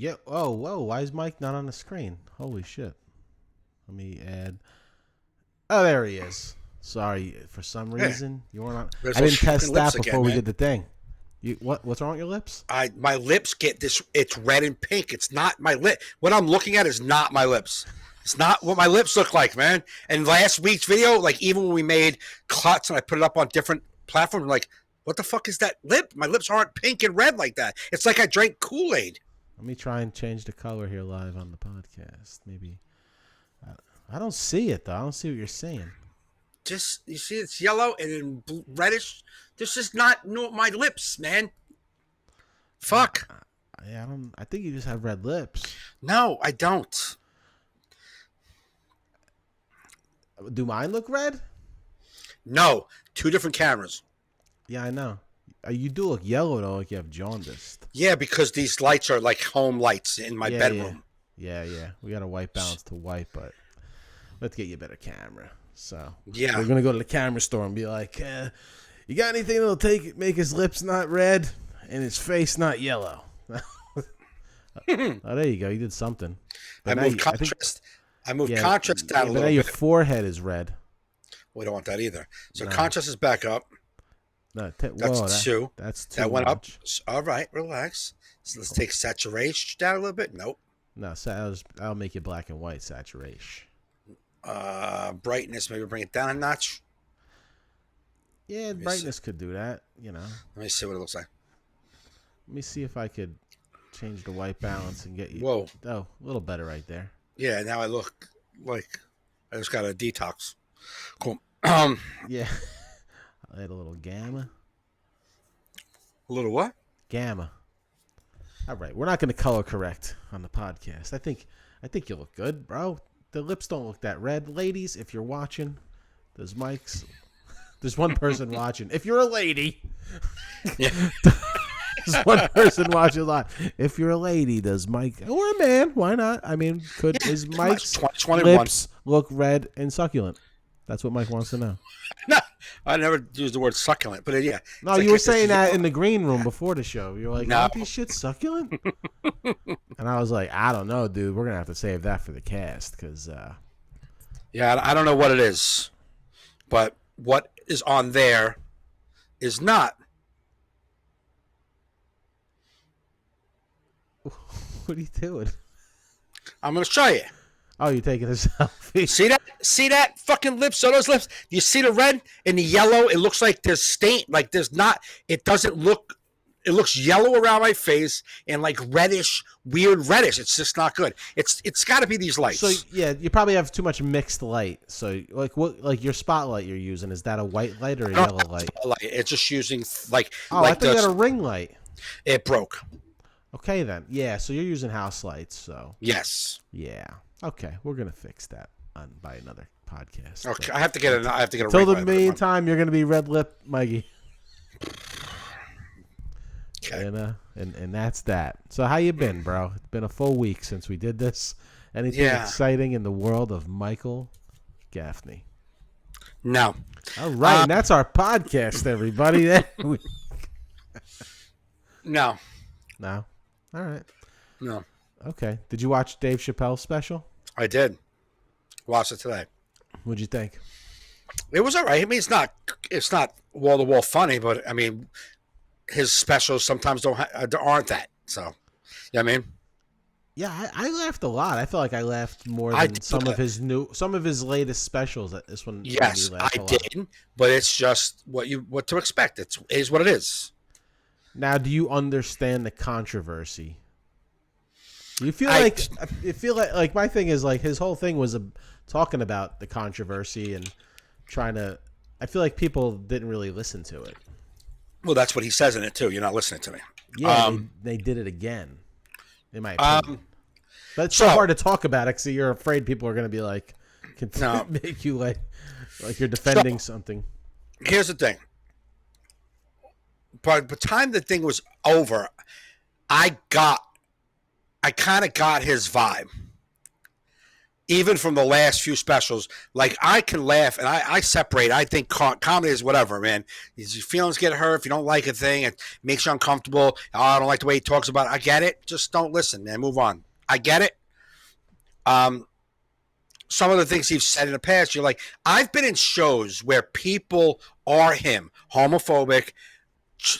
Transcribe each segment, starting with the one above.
Yeah. Oh, whoa. Why is Mike not on the screen? Holy shit. Let me add. Oh, there he is. Sorry, for some Yeah. reason you weren't on. There's I those didn't test fucking that lips before again, we man. did the thing. You What's wrong with your lips? My lips get this. It's red and pink. It's not my lip. What I'm looking at is not my lips. It's not what my lips look like, man. And last week's video, like even when we made cuts and I put it up on different platforms, I'm like, what the fuck is that lip? My lips aren't pink and red like that. It's like I drank Kool-Aid. Let me try and change the color here live on the podcast. Maybe. I don't see it though. I don't see what you're saying. Just you see, it's yellow and then reddish. This is not my lips, man. Fuck. Yeah, I don't. I think you just have red lips. No, I don't. Do mine look red? No, two different cameras. Yeah, I know. You do look yellow though, like you have jaundice. Yeah, because these lights are like home lights in my bedroom. Yeah. We got a white balance to white, but let's get you a better camera. So yeah, we're gonna go to the camera store and be like, "You got anything that'll make his lips not red and his face not yellow?" Oh, there you go. You did something. But I moved contrast. I moved contrast down a little bit. Your forehead is red. We don't want that either. So contrast is back up. No, that's two. That's too that went much. Up. All right, relax. So let's take saturation down a little bit. Nope. No, I'll make it black and white saturation. Brightness, maybe bring it down a notch. Yeah, brightness could do that. You know. Let me see what it looks like. Let me see if I could change the white balance and get you. Whoa. Oh, a little better right there. Yeah, now I look like I just got a detox. Cool. Yeah. I had a little gamma. A little what? Gamma. All right, we're not going to color correct on the podcast. I think you look good, bro. The lips don't look that red. Ladies, if you're watching, there's one person watching. If you're a lady, yeah. There's one person watching live. If you're a lady, does Mike or a man? Why not? I mean, is Mike's lips look red and succulent? That's what Mike wants to know. No, I never used the word succulent, but yeah. No, you were saying that in the green room before the show. You're like, aren't these shit succulent? And I was like, I don't know, dude. We're going to have to save that for the cast because... Yeah, I don't know what it is. But what is on there is not. What are you doing? I'm going to show you. Oh, you're taking a selfie. See that fucking lips? So those lips, you see the red and the yellow? It looks like there's stain. Like there's not. It doesn't look. It looks yellow around my face and like reddish, weird reddish. It's just not good. It's got to be these lights. So yeah, you probably have too much mixed light. So like your spotlight you're using, is that a white light or a yellow light? It's just using like. Oh, I thought you had a ring light. It broke. Okay then. Yeah, so you're using house lights. So yes. Yeah. Okay, we're gonna fix that by another podcast. Okay, I have to get a. Till the meantime, you're gonna be red lip, Mikey. Okay. And that's that. So how you been, bro? It's been a full week since we did this. Anything exciting in the world of Michael Gaffney? No. All right, and that's our podcast, everybody. No. No. All right. No. Okay. Did you watch Dave Chappelle's special? I did. Watched it today. What'd you think? It was all right. I mean, it's not wall to wall funny, but I mean, his specials sometimes aren't that. So, you know what I mean? Yeah, I laughed a lot. I feel like I laughed more than some of his latest specials. This one, yes, I did. But it's just what to expect. It is what it is. Now, do you understand the controversy? You feel like my thing is like his whole thing was talking about the controversy and trying to. I feel like people didn't really listen to it. Well, that's what he says in it too. You're not listening to me. Yeah, they did it again. In my opinion, but it's so hard to talk about it because you're afraid people are going to be like, make you like you're defending something. Here's the thing. By the time the thing was over, I kind of got his vibe. even from the last few specials, like I can laugh and I separate. I think comedy is whatever, man. Your feelings get hurt if you don't like a thing. It makes you uncomfortable. Oh, I don't like the way he talks about it. I get it. Just don't listen, man. Move on. I get it. Some of the things he's said in the past, you're like, I've been in shows where people are him, homophobic,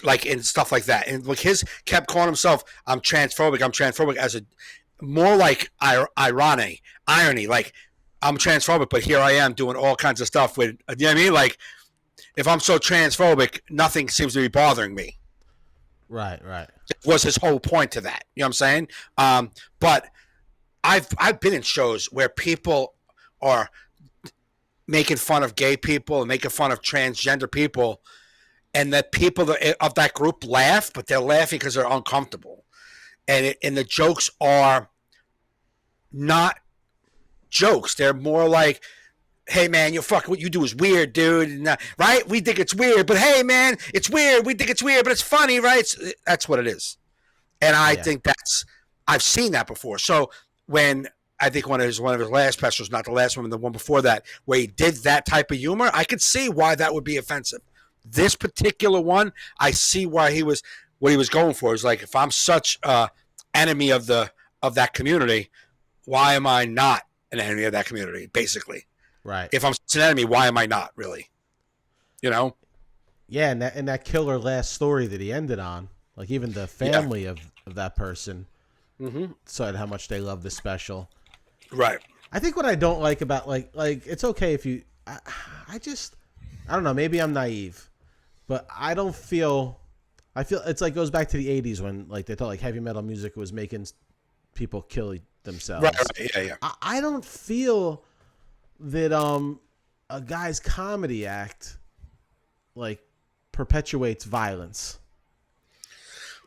like and stuff like that, and like his kept calling himself, I'm transphobic as a more like irony, like I'm transphobic, but here I am doing all kinds of stuff with, you know what I mean? Like, if I'm so transphobic, nothing seems to be bothering me. Right. Was his whole point to that. You know what I'm saying? But I've been in shows where people are making fun of gay people and making fun of transgender people, and that people of that group laugh, but they're laughing because they're uncomfortable. And the jokes are not jokes. They're more like, hey, man, what you do is weird, dude. And, right? We think it's weird, but hey, man, it's weird. We think it's weird, but it's funny, right? That's what it is. And I think I've seen that before. So when I think one of his last specials, not the last one, the one before that, where he did that type of humor, I could see why that would be offensive. This particular one, I see why what he was going for. Is like, if I'm such an enemy of that community, why am I not an enemy of that community? Basically, right. If I'm such an enemy, why am I not really? You know? Yeah, and that killer last story that he ended on, like even the family of that person said how much they love the special. Right. I think what I don't like about like it's okay if you. I don't know. Maybe I'm naive, but I feel it's like goes back to the 80s when like they thought like heavy metal music was making people kill themselves. Right. Yeah. I don't feel that a guy's comedy act like perpetuates violence.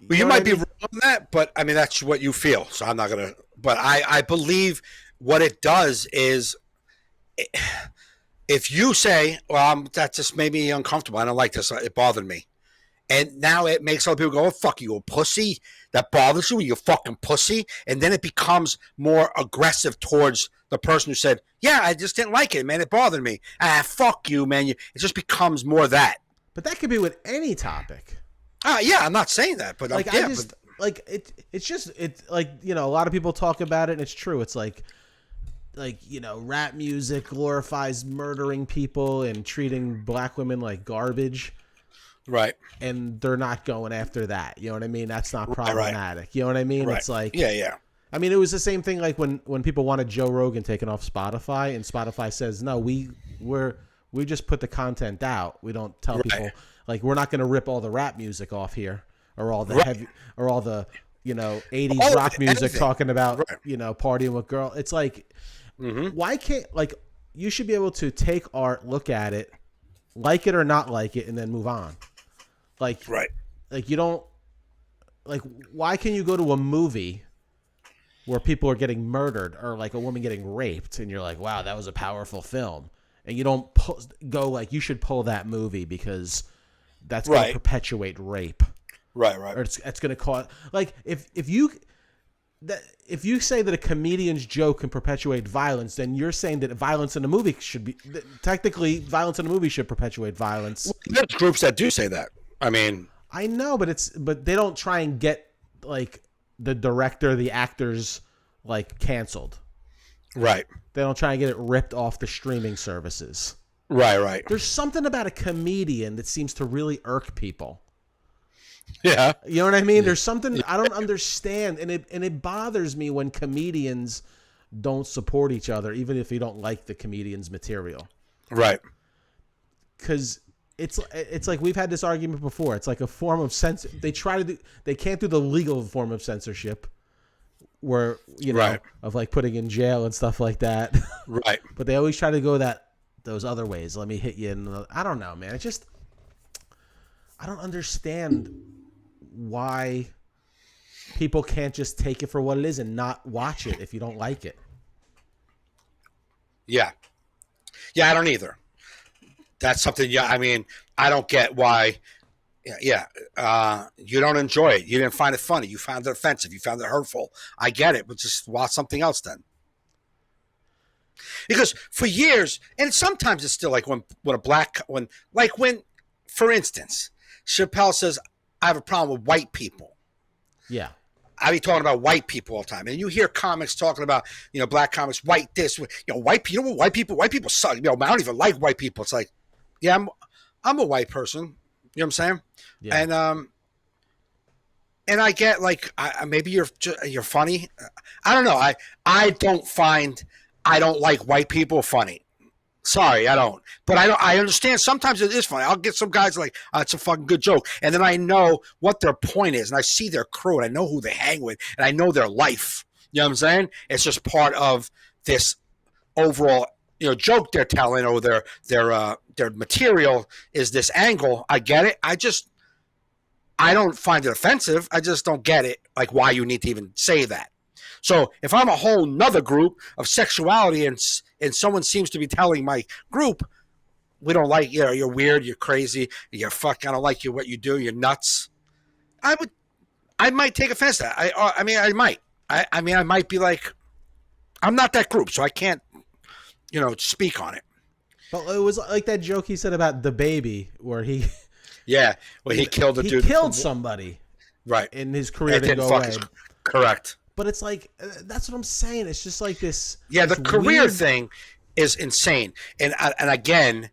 Well, you might be wrong on that, but I mean that's what you feel. So I'm not gonna. But I believe what it does is, if you say, "Well, that just made me uncomfortable. I don't like this. It bothered me," and now it makes other people go, "Oh, fuck you, a pussy. That bothers you, you fucking pussy," and then it becomes more aggressive towards the person who said, "Yeah, I just didn't like it, man. It bothered me." Fuck you, man. It just becomes more that. But that could be with any topic. Yeah, I'm not saying that, but like it's just like, you know, a lot of people talk about it, and it's true. It's like you know, rap music glorifies murdering people and treating black women like garbage, right? And they're not going after that. You know what I mean? That's not problematic. Right. You know what I mean? Right. It's like yeah. I mean, it was the same thing like when people wanted Joe Rogan taken off Spotify, and Spotify says no, we just put the content out. We don't tell people. Like, we're not going to rip all the rap music off here, or all the heavy, or all the, you know, 80s rock music talking about, you know, partying with girls. It's like, why can't, like, you should be able to take art, look at it, like it or not like it, and then move on. Like, like you don't, like, why can you go to a movie where people are getting murdered or like a woman getting raped, and you're like, wow, that was a powerful film, and you don't go like, you should pull that movie because that's going to perpetuate rape. Right. Or it's going to cause, like, if you say that a comedian's joke can perpetuate violence, then you're saying that violence in a movie should be, technically violence in a movie should perpetuate violence. Well, there's groups that do say that. I mean, I know, but they don't try and get like the director, the actors like canceled. Right. They don't try and get it ripped off the streaming services. Right. There's something about a comedian that seems to really irk people. Yeah. You know what I mean? There's something I don't understand, and it bothers me when comedians don't support each other, even if you don't like the comedian's material. Right. Because it's like we've had this argument before. It's like a form of censor. They can't do the legal form of censorship, where, you know, of like putting in jail and stuff like that. Right. But they always try to go those other ways. Let me hit you in I don't know, man. I don't understand why people can't just take it for what it is and not watch it if you don't like it. Yeah, I don't either. That's something. Yeah, I mean, I don't get why. Yeah. You don't enjoy it. You didn't find it funny. You found it offensive. You found it hurtful. I get it, but just watch something else then. Because for years, and sometimes it's still like when for instance, Chappelle says, I have a problem with white people. Yeah. I be talking about white people all the time. And you hear comics talking about, black comics, white this, white people, white people suck. I don't even like white people. It's like, yeah, I'm a white person. You know what I'm saying? Yeah. And I get like, maybe you're funny. I don't know. I don't like white people funny. Sorry, I don't. But I understand sometimes it is funny. I'll get some guys like, it's a fucking good joke. And then I know what their point is. And I see their crew. And I know who they hang with. And I know their life. You know what I'm saying? It's just part of this overall, joke they're telling, or their material is this angle. I get it. I don't find it offensive. I just don't get it, like why you need to even say that. So if I'm a whole nother group of sexuality and someone seems to be telling my group, we don't like you, you're weird, you're crazy, you're fuck, I don't like you, what you do, you're nuts. I might take offense to that. I might. I might be like, I'm not that group, so I can't, speak on it. But it was like that joke he said about the baby, where he. Yeah, well, he killed a dude. He killed somebody. Right. And his career didn't go away. Correct. But it's like, that's what I'm saying. It's just like this. Yeah, this the career weird thing is insane. And again,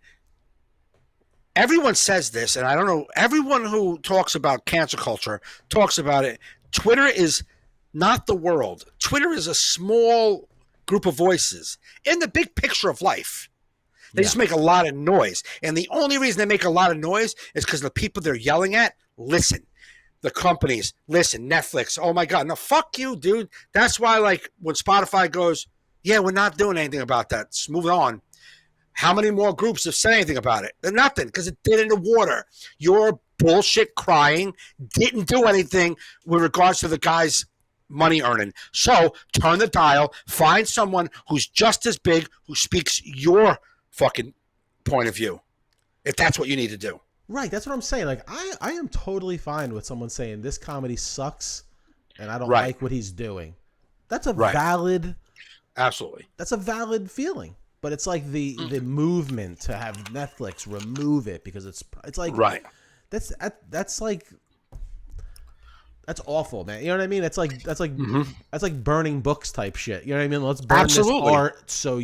everyone says this, and I don't know, everyone who talks about cancel culture talks about it. Twitter is not the world. Twitter is a small group of voices in the big picture of life. They just make a lot of noise. And the only reason they make a lot of noise is because the people they're yelling at listen. The companies listen. Netflix. Oh, my God. No, fuck you, dude. That's why, like, when Spotify goes, yeah, we're not doing anything about that. Let's move on. How many more groups have said anything about it? They're nothing, because it did in the water. Your bullshit crying didn't do anything with regards to the guy's money earning. So turn the dial. Find someone who's just as big, who speaks your fucking point of view, if that's what you need to do. Right, that's what I'm saying. Like, I am totally fine with someone saying this comedy sucks and I don't like what he's doing. That's a valid, absolutely. That's a valid feeling. But it's like the movement to have Netflix remove it because it's like that's like, that's awful, man. You know what I mean? That's like burning books type shit. You know what I mean? Let's burn this art so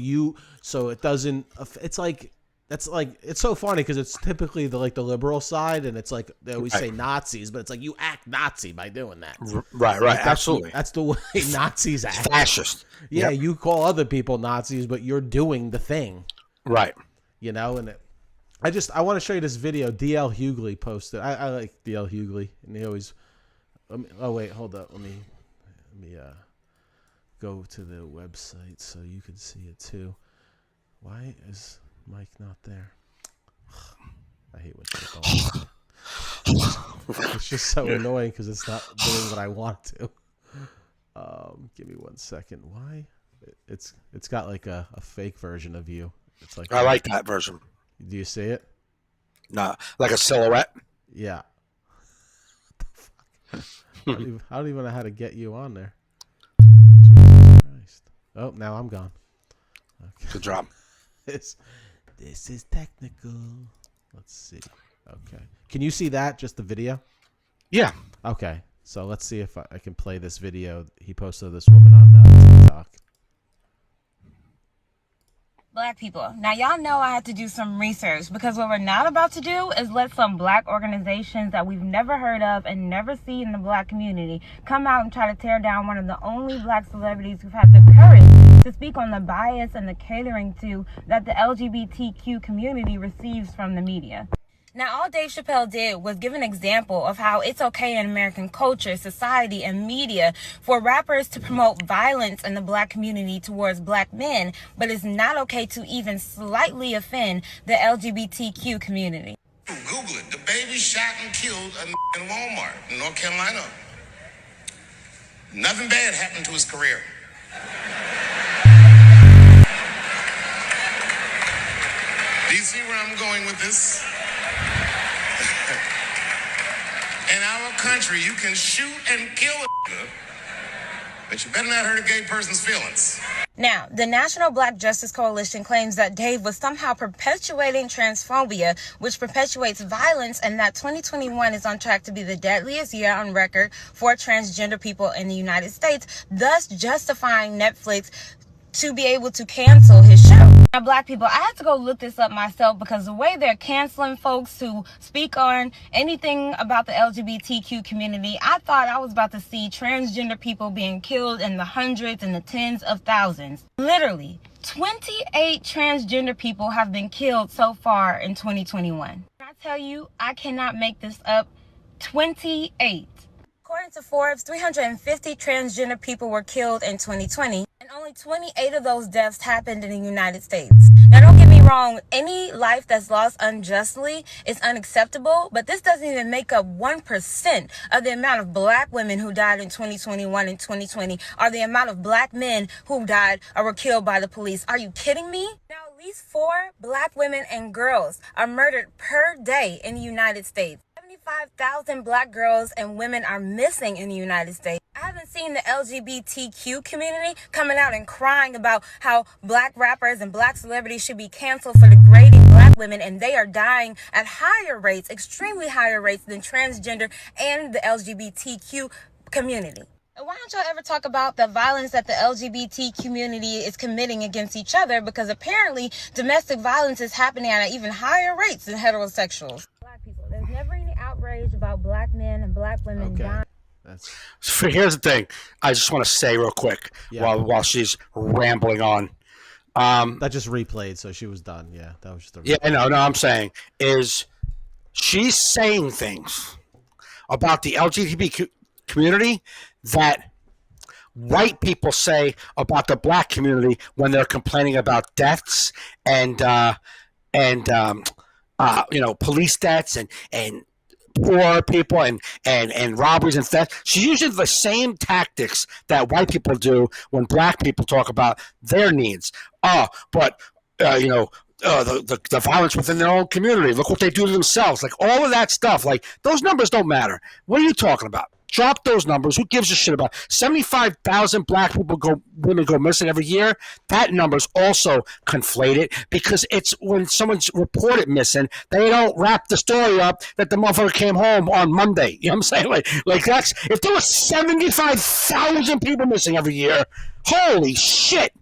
it doesn't. It's like, it's so funny because it's typically the liberal side, and it's like they always say Nazis, but it's like you act Nazi by doing that. Right, like absolutely. That's the way Nazis act. It's fascist. Yeah, you call other people Nazis, but you're doing the thing. Right. And I want to show you this video DL Hughley posted. I like DL Hughley, and he always. Oh wait, hold up. Let me go to the website so you can see it too. Why is Mike not there? I hate when shit don't. It's just so annoying because it's not doing what I want to. Give me 1 second. Why? It's got like a fake version of you. It's like, I like that version. Do you see it? Nah, like a silhouette. Yeah. I don't even know how to get you on there. Jesus Christ. Oh, now I'm gone. Okay. Good job. This is technical. Let's see. Okay. Can you see that? Just the video? Yeah. Okay. So let's see if I can play this video. He posted this woman on TikTok. Black people. Now, y'all know I had to do some research because what we're not about to do is let some black organizations that we've never heard of and never seen in the black community come out and try to tear down one of the only black celebrities who've had the courage to speak on the bias and the catering to that the LGBTQ community receives from the media. Now, all Dave Chappelle did was give an example of how it's okay in American culture, society, and media for rappers to promote violence in the black community towards black men, but it's not okay to even slightly offend the LGBTQ community. Google it. The baby shot and killed a in Walmart in North Carolina. Nothing bad happened to his career. Do you see where I'm going with this? In our country, you can shoot and kill a but you better not hurt a gay person's feelings. Now, the National Black Justice Coalition claims that Dave was somehow perpetuating transphobia, which perpetuates violence, and that 2021 is on track to be the deadliest year on record for transgender people in the United States, thus justifying Netflix to be able to cancel his show. Now, black people, I had to go look this up myself because the way they're canceling folks who speak on anything about the LGBTQ community, I thought I was about to see transgender people being killed in the hundreds and the tens of thousands. Literally, 28 transgender people have been killed so far in 2021. I tell you, I cannot make this up. 28. According to Forbes, 350 transgender people were killed in 2020, and only 28 of those deaths happened in the United States. Now, don't get me wrong, any life that's lost unjustly is unacceptable, but this doesn't even make up 1% of the amount of black women who died in 2021 and 2020, or the amount of black men who died or were killed by the police. Are you kidding me? Now, at least 4 black women and girls are murdered per day in the United States. 75,000 black girls and women are missing in the United States. I haven't seen the LGBTQ community coming out and crying about how black rappers and black celebrities should be canceled for degrading black women, and they are dying at higher rates, extremely higher rates than transgender and the LGBTQ community. Why don't y'all ever talk about the violence that the LGBT community is committing against each other? Because apparently domestic violence is happening at even higher rates than heterosexuals. Black people, there's never any outrage about black men and black women dying. Here's the thing. I just want to say real quick while she's rambling on. That just replayed, so she was done. Yeah, that was just a replay. Yeah, no, I'm saying is she's saying things about the LGBT community that white people say about the black community when they're complaining about deaths and police deaths and poor people and robberies and theft. She's using the same tactics that white people do when black people talk about their needs. The violence within their own community. Look what they do to themselves. Like all of that stuff. Like those numbers don't matter. What are you talking about? Drop those numbers. Who gives a shit about 75,000 black women go missing every year? That number's also conflated because it's when someone's reported missing, they don't wrap the story up that the motherfucker came home on Monday. You know what I'm saying? Like that's if there was 75,000 people missing every year, holy shit!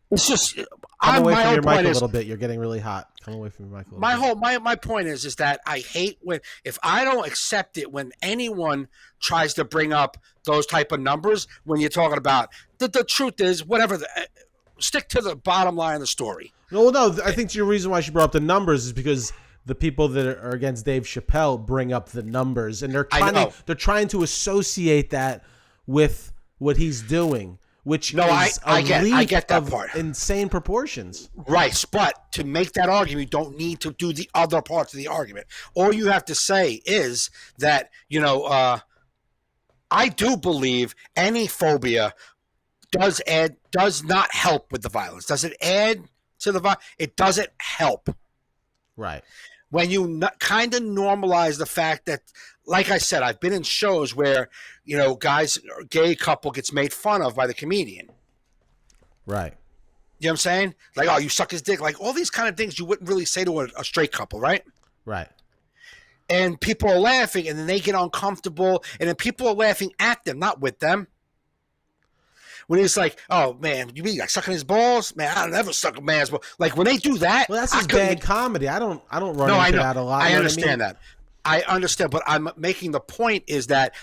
It's just. Come away from your mic a little bit. You're getting really hot. Come away from your mic a little bit. My point is that I hate if I don't accept it when anyone tries to bring up those type of numbers when you're talking about the truth is whatever. Stick to the bottom line of the story. No, I think the reason why she brought up the numbers is because the people that are against Dave Chappelle bring up the numbers, and they're trying to associate that with what he's doing. Which I get that part. Insane proportions. Right, but to make that argument, you don't need to do the other parts of the argument. All you have to say is that, I do believe any phobia does not help with the violence. Does it add to the violence? It doesn't help. Right. When you kind of normalize the fact that, like I said, I've been in shows where, gay couple gets made fun of by the comedian. Right. You know what I'm saying? Like, oh, you suck his dick. Like, all these kind of things you wouldn't really say to a straight couple, right? Right. And people are laughing, and then they get uncomfortable, and then people are laughing at them, not with them. When he's like, oh, man, you mean like sucking his balls? Man, I don't ever suck a man's balls. Like, when they do that. Well, that's just bad comedy. I don't run into that a lot. I understand that. I understand, but I'm making the point is that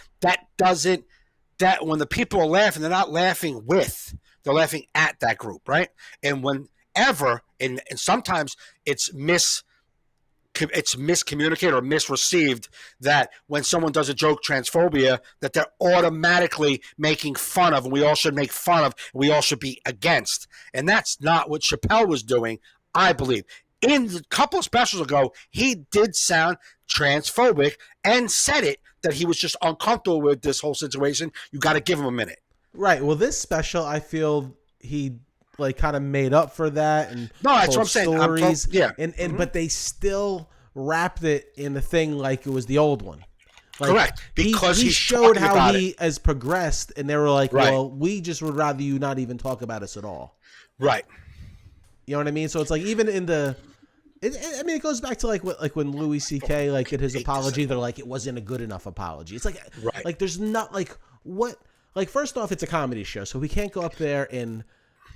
when the people are laughing, they're not laughing with, they're laughing at that group, right? And whenever, and sometimes it's miscommunicated or misreceived that when someone does a joke transphobia that they're automatically making fun of, and we all should make fun of, and we all should be against. And that's not what Chappelle was doing, I believe. In a couple of specials ago, he did sound transphobic and said it, that he was just uncomfortable with this whole situation. You got to give him a minute. Right. Well, this special, I feel he kind of made up for that and that's what I'm saying. Stories, but they still wrapped it in the thing like it was the old one. Like, correct, because he he's showed talking how about he has progressed, and they were like, Right. well, we just would rather you not even talk about us at all. Right. You know what I mean? So it's like even in the, I mean, it goes back to like when Louis C.K. like did his apology. They're like, it wasn't a good enough apology. It's like, Right. like there's not like what, like first off, it's a comedy show, so we can't go up there and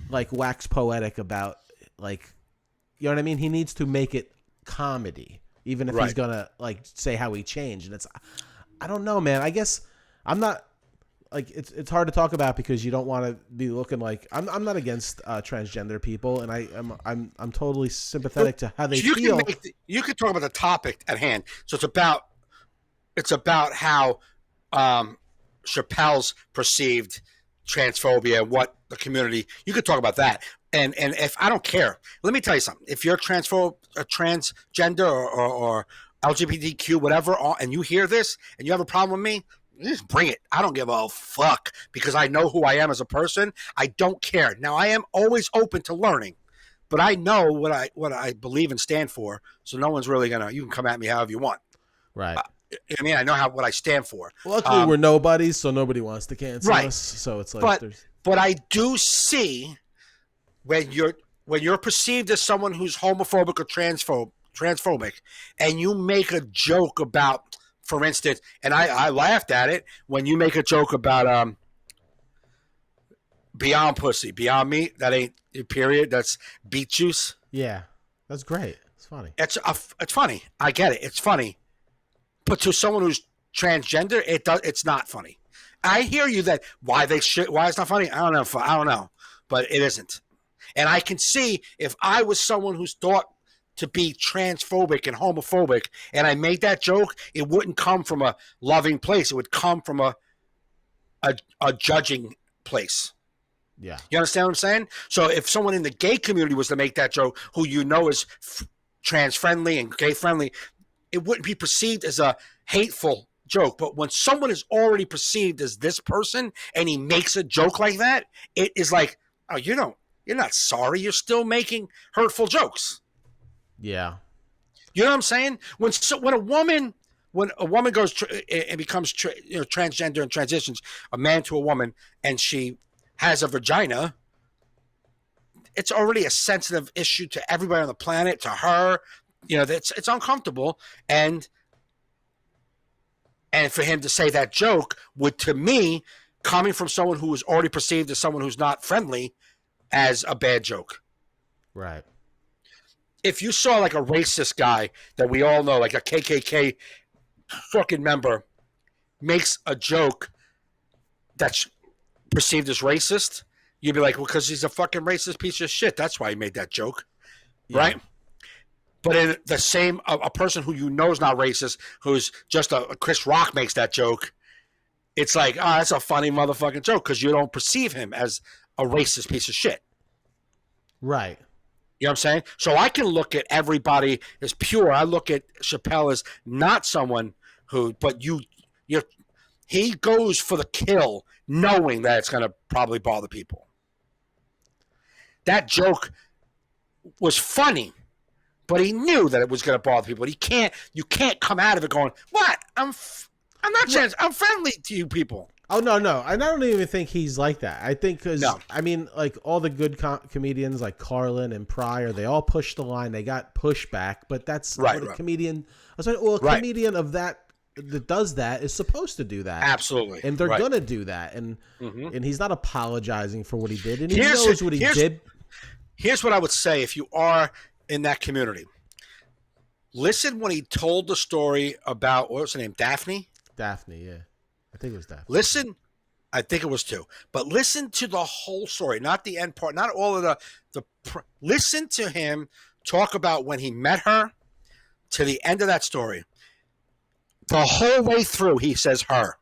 like wax poetic about like, you know what I mean? He needs to make it comedy, even if he's gonna like say how he changed. And it's, I don't know, man. I guess I'm not. Like it's hard to talk about because you don't want to be looking like I'm not against transgender people, and I'm totally sympathetic to how they feel. You could talk about the topic at hand. So it's about how Chappelle's perceived transphobia, what the community. You could talk about that, and if I don't care, let me tell you something. If you're a transgender or LGBTQ whatever, and you hear this and you have a problem with me, just bring it. I don't give a fuck because I know who I am as a person. I don't care. Now I am always open to learning, but I know what I believe and stand for. So no one's really gonna. You can come at me however you want. Right. I mean, I know what I stand for. Luckily, we're nobodies, so nobody wants to cancel us. So it's like, but I do see when you're perceived as someone who's homophobic or transphobic, and you make a joke about. For instance, and I laughed at it when you make a joke about beyond pussy, beyond meat. That ain't period. That's beet juice. Yeah, that's great. It's funny. It's funny. I get it. It's funny, but to someone who's transgender, it's not funny. I hear you that why it's not funny. I don't know, but it isn't. And I can see if I was someone who's thought to be transphobic and homophobic, and I made that joke, it wouldn't come from a loving place. It would come from a judging place. Yeah. You understand what I'm saying? So if someone in the gay community was to make that joke, who you know is trans friendly and gay friendly, it wouldn't be perceived as a hateful joke. But when someone is already perceived as this person and he makes a joke like that, it is like, oh, you're not sorry. You're still making hurtful jokes. Yeah, you know what I'm saying. When a woman goes and becomes transgender and transitions a man to a woman, and she has a vagina, it's already a sensitive issue to everybody on the planet. To her, it's uncomfortable, and for him to say that joke would, to me, coming from someone who is already perceived as someone who's not friendly, as a bad joke. Right. If you saw like a racist guy that we all know, like a KKK fucking member, makes a joke that's perceived as racist, you'd be like, well, because he's a fucking racist piece of shit. That's why he made that joke. Yeah. Right? But in the same, a person who you know is not racist, who's just a Chris Rock makes that joke, it's like, oh, that's a funny motherfucking joke because you don't perceive him as a racist piece of shit. Right. You know what I'm saying? So I can look at everybody as pure. I look at Chappelle as not someone who, but he goes for the kill knowing that it's going to probably bother people. That joke was funny, but he knew that it was going to bother people. You can't come out of it going, what? I'm not trans. I'm friendly to you people. Oh, no. And I don't even think he's like that. I think because, I mean, like all the good comedians like Carlin and Pryor, they all pushed the line. They got pushback, but that's what a comedian. I was like, well, a comedian of that does that is supposed to do that. Absolutely. And they're going to do that. And he's not apologizing for what he did. And he knows what he did. Here's what I would say if you are in that community. Listen when he told the story about, what was her name, Daphne? Daphne, yeah. I think it was Daphne. Listen, I think it was too. But listen to the whole story, not the end part, not all of listen to him talk about when he met her to the end of that story. The whole way through, he says her.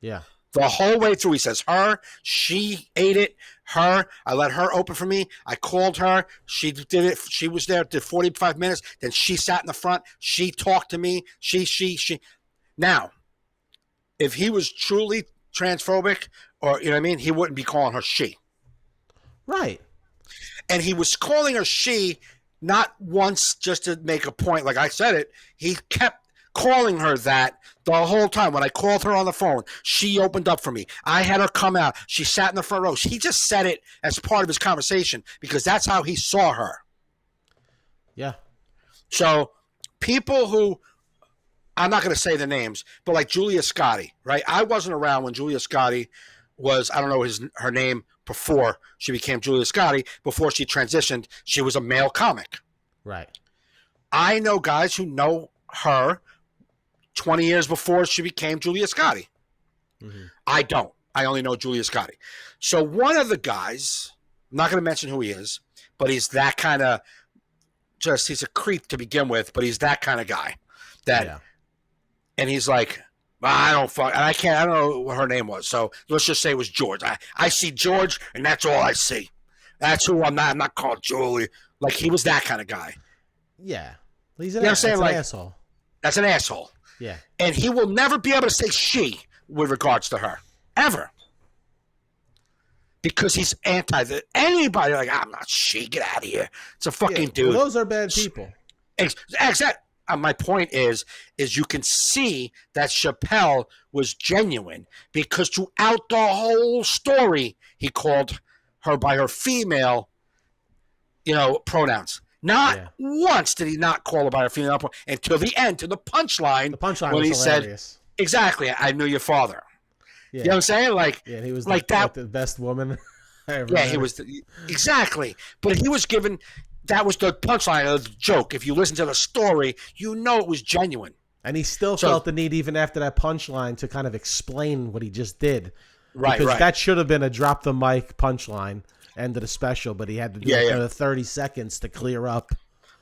Yeah. The whole way through, he says her. She ate it. Her. I let her open for me. I called her. She did it. She was there, did 45 minutes. Then she sat in the front. She talked to me. She. Now, if he was truly transphobic, or, you know what I mean, he wouldn't be calling her she. Right. And he was calling her she not once just to make a point. Like I said it, he kept calling her that the whole time. When I called her on the phone, she opened up for me. I had her come out. She sat in the front row. He just said it as part of his conversation because that's how he saw her. Yeah. So people who, I'm not going to say the names, but like Julia Scotti, right? I wasn't around when Julia Scotti was, I don't know her name before she became Julia Scotti. Before she transitioned, she was a male comic. Right. I know guys who know her 20 years before she became Julia Scotti. Mm-hmm. I don't. I only know Julia Scotti. So one of the guys, I'm not going to mention who he is, but he's that kind of, he's a creep to begin with, but he's that kind of guy that, and he's like, I don't know what her name was. So let's just say it was George. I see George and that's all I see. That's who I'm not called Julie. Like he was that kind of guy. Yeah. He's an asshole. That's an asshole. Yeah. And he will never be able to say she with regards to her. Ever. Because he's anybody like, I'm not she, get out of here. It's a fucking dude. Well, those are bad people. Exactly. My point is you can see that Chappelle was genuine because throughout the whole story, he called her by her female, pronouns. Not once did he not call her by her female pronouns until the end, to the punchline. The punchline when was hilarious. Said, exactly, I knew your father. Yeah. You know what I'm saying? Like, yeah, he was like the best woman I ever Yeah, heard. he was. Exactly. But he was given, that was the punchline of the joke. If you listen to the story, you know it was genuine. And he still felt the need, even after that punchline, to kind of explain what he just did. Right, because that should have been a drop the mic punchline, end of the special, but he had to do another 30 seconds to clear up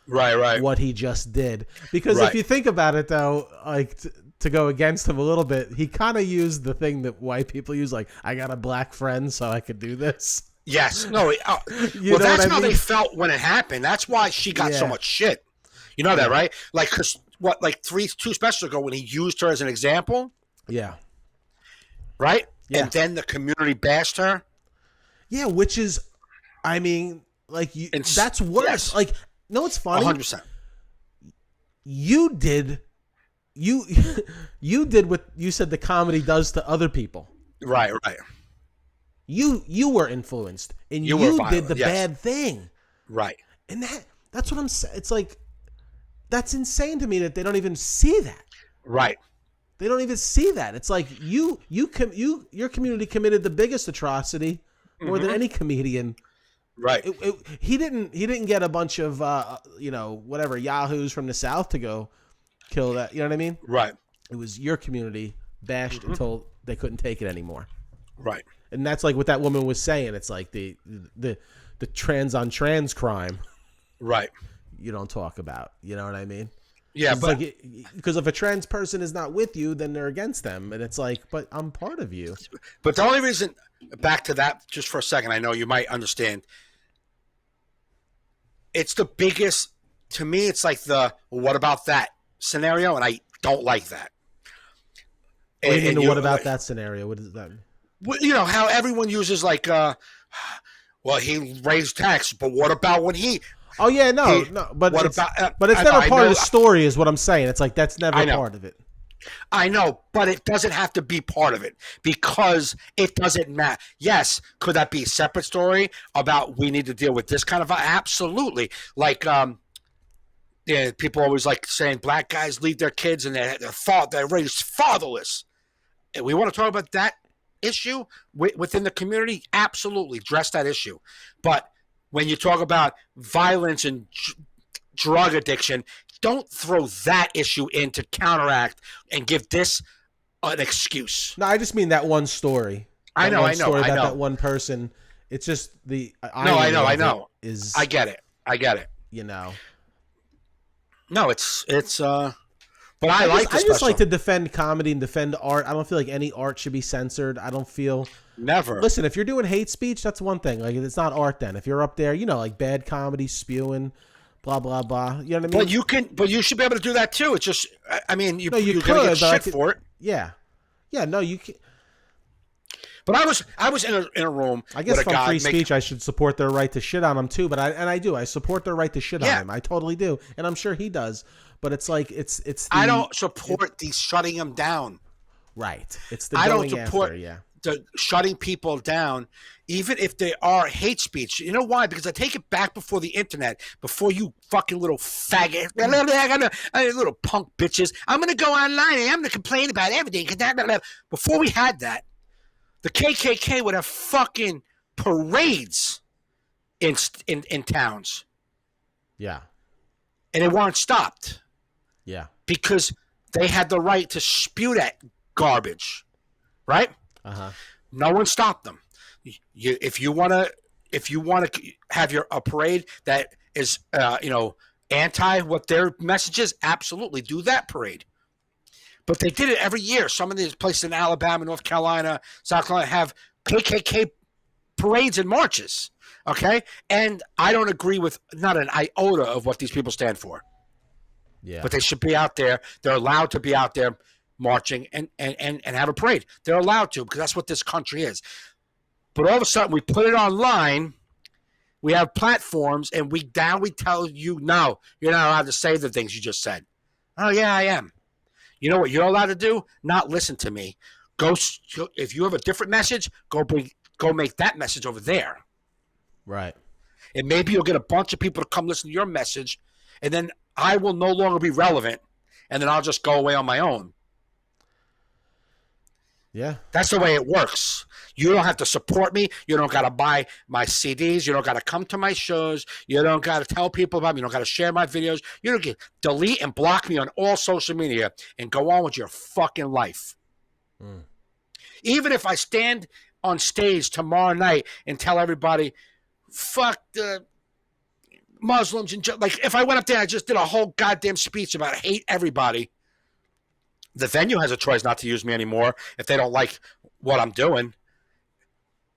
what he just did. Because if you think about it, though, like to go against him a little bit, he kind of used the thing that white people use, like, I got a black friend, so I could do this. Yes. No. Well, that's how they felt when it happened. That's why she got so much shit. You know that, right? Like, because two specials ago when he used her as an example? Yeah. Right? Yeah. And then the community bashed her? Yeah, which is, I mean, like, that's worse. Yes. Like, no, it's funny. 100%. You did what you said the comedy does to other people. Right. You were influenced, and you did the bad thing. Right. And that's what I'm saying. It's like, that's insane to me that they don't even see that. Right. They don't even see that. It's like your community committed the biggest atrocity more than any comedian. Right. He didn't get a bunch of whatever yahoos from the South to go kill that. You know what I mean? Right. It was your community bashed until they couldn't take it anymore. Right. And that's like what that woman was saying. It's like the trans on trans crime. Right. You don't talk about. You know what I mean? Yeah, but because if a trans person is not with you, then they're against them, and it's like, but I'm part of you. But the only reason, back to that, just for a second, I know you might understand. It's the biggest, to me. It's like what about that scenario, and I don't like that. What do you mean? What about that scenario? What does that mean? You know how everyone uses like, well, he raised taxes, but what about when he? Oh yeah, no, but it's never part of the story, is what I'm saying. It's like that's never part of it. I know, but it doesn't have to be part of it because it doesn't matter. Yes, could that be a separate story about we need to deal with this kind of absolutely like people always like saying black guys leave their kids and they're raised fatherless. And we want to talk about that issue within the community. Absolutely, address that issue, but when you talk about violence and drug addiction, don't throw that issue in to counteract and give this an excuse. No, I just mean that one story. I know. That one person. It's just the. I know. I get it. You know. No, it's. But I just like to defend comedy and defend art. I don't feel like any art should be censored. I don't feel. Never. Listen, if you're doing hate speech, that's one thing. Like, it's not art then. If you're up there, like bad comedy, spewing, blah, blah, blah. You know what I mean? But you should be able to do that too. It's just, I mean, you're could get shit for it. Yeah. Yeah, no, you can. But I was in a room. I guess from free speech, I should support their right to shit on him too. But I do. I support their right to shit on him. I totally do, and I'm sure he does. but it's like it's the, I don't support the shutting them down. Right. It's the I don't going support after, yeah. the shutting people down, even if they are hate speech. You know why? Because I take it back before the internet, before you fucking little faggot, little punk bitches. I'm going to go online and I'm going to complain about everything. Before we had that, the KKK would have fucking parades in towns. Yeah. And they weren't stopped. Yeah. Because they had the right to spew that garbage, right? Uh-huh. No one stopped them. If you want to have a parade that is anti what their message is, absolutely do that parade. But they did it every year. Some of these places in Alabama, North Carolina, South Carolina have KKK parades and marches. Okay, and I don't agree with not an iota of what these people stand for. Yeah. But they should be out there. They're allowed to be out there marching and have a parade. They're allowed to, because that's what this country is. But all of a sudden, we put it online. We have platforms, and we tell you, no, you're not allowed to say the things you just said. Oh, yeah, I am. You know what you're allowed to do? Not listen to me. Go. If you have a different message, go make that message over there. Right. And maybe you'll get a bunch of people to come listen to your message, and then I will no longer be relevant, and then I'll just go away on my own. Yeah. That's the way it works. You don't have to support me. You don't got to buy my CDs. You don't got to come to my shows. You don't got to tell people about me. You don't got to share my videos. You don't get delete and block me on all social media and go on with your fucking life. Mm. Even if I stand on stage tomorrow night and tell everybody, fuck the Muslims, and like if I went up there and I just did a whole goddamn speech about hate everybody, the venue has a choice not to use me anymore if they don't like what I'm doing.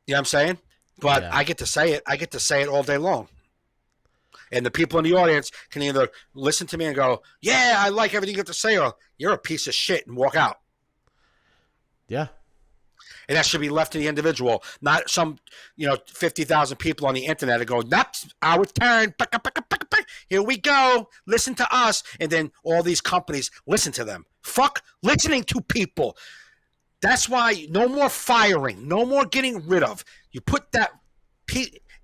You know what I'm saying? But yeah. I get to say it. I get to say it all day long. And the people in the audience can either listen to me and go, yeah, I like everything you have to say, or you're a piece of shit, and walk out. Yeah. And that should be left to the individual, not some, 50,000 people on the internet that go, nuts, our turn. Here we go. Listen to us. And then all these companies listen to them. Fuck listening to people. That's why no more firing, no more getting rid of. You put that,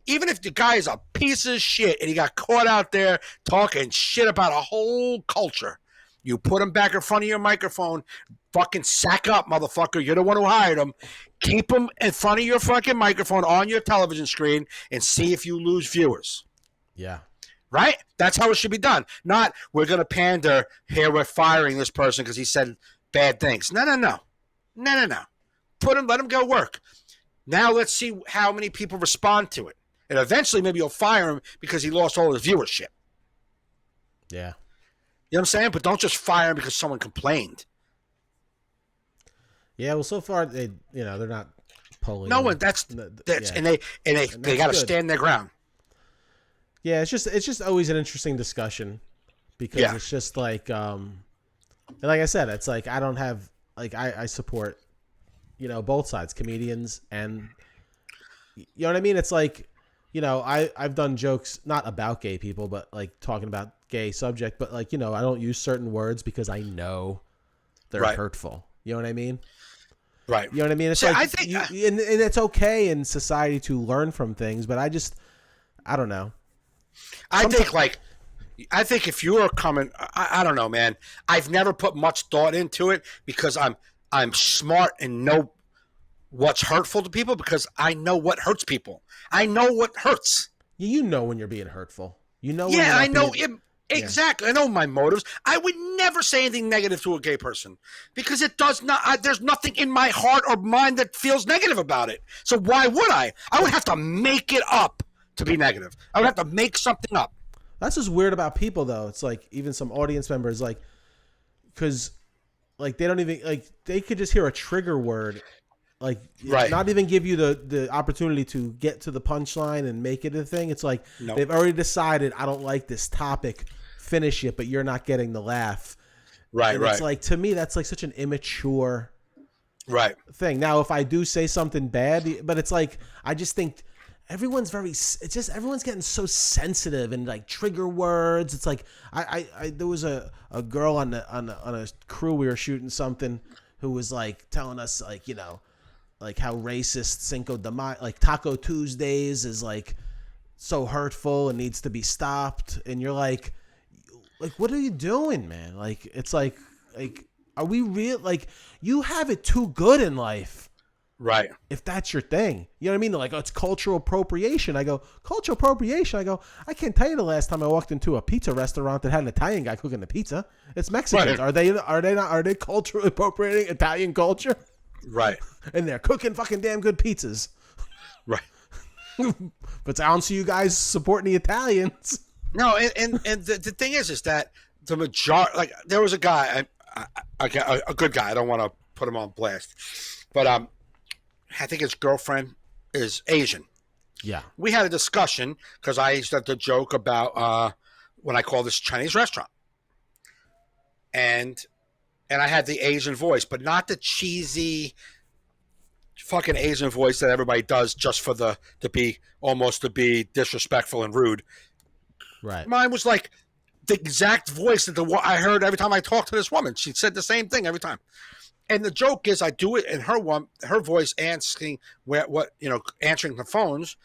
even if the guy is a piece of shit and he got caught out there talking shit about a whole culture, you put him back in front of your microphone. Fucking sack up, motherfucker. You're the one who hired him. Keep him in front of your fucking microphone on your television screen and see if you lose viewers. Yeah. Right? That's how it should be done. Not, we're going to pander, here we're firing this person because he said bad things. No. Let him go work. Now let's see how many people respond to it. And eventually maybe you'll fire him because he lost all his viewership. Yeah. You know what I'm saying? But don't just fire him because someone complained. Yeah, well, so far they're not polling. No one. That's yeah. and they got to stand their ground. Yeah, it's just always an interesting discussion because it's just like, and like I said, it's like I don't have like I support, both sides, comedians and you know what I mean. It's like, I've done jokes not about gay people, but like talking about gay subject, but like I don't use certain words because I know they're hurtful. You know what I mean? Right. You know what I mean? It's like, I think, and it's okay in society to learn from things, but I don't know. I think if you are coming, I don't know, man. I've never put much thought into it because I'm smart and know what's hurtful to people because I know what hurts people. I know what hurts. You know when you're being hurtful. Yeah, I know it. Exactly. I know my motives. I would never say anything negative to a gay person because it does not. There's nothing in my heart or mind that feels negative about it. So why would I? I would have to make it up to be negative. I would have to make something up. That's just weird about people, though. It's like even some audience members, like, because like they don't even like they could just hear a trigger word, like not even give you the opportunity to get to the punchline and make it a thing. It's like they've already decided I don't like this topic. Finish it, but you're not getting the laugh. Right. It's like, to me, that's like such an immature thing. Now, if I do say something bad, but it's like I just think everyone's everyone's getting so sensitive and like trigger words. It's like there was a girl on a crew we were shooting something who was like telling us like, you know, like how racist Cinco de Mayo, like Taco Tuesdays is like so hurtful and needs to be stopped. And you're like what are you doing, man? Like it's like are we real? Like you have it too good in life. Right. If that's your thing. You know what I mean? They're like, oh, it's cultural appropriation. I go, cultural appropriation? I go, I can't tell you the last time I walked into a pizza restaurant that had an Italian guy cooking the pizza. It's Mexicans. Right. Are they culturally appropriating Italian culture? Right. And they're cooking fucking damn good pizzas. Right. But I don't see you guys supporting the Italians. No, and the thing is that the majority, like there was a guy, a good guy. I don't want to put him on blast, but I think his girlfriend is Asian. Yeah. We had a discussion because I used to joke about when I call this Chinese restaurant, and I had the Asian voice, but not the cheesy fucking Asian voice that everybody does just for to be disrespectful and rude. Right. Mine was like the exact voice that I heard every time I talked to this woman. She said the same thing every time. And the joke is I do it in her voice answering answering the phones.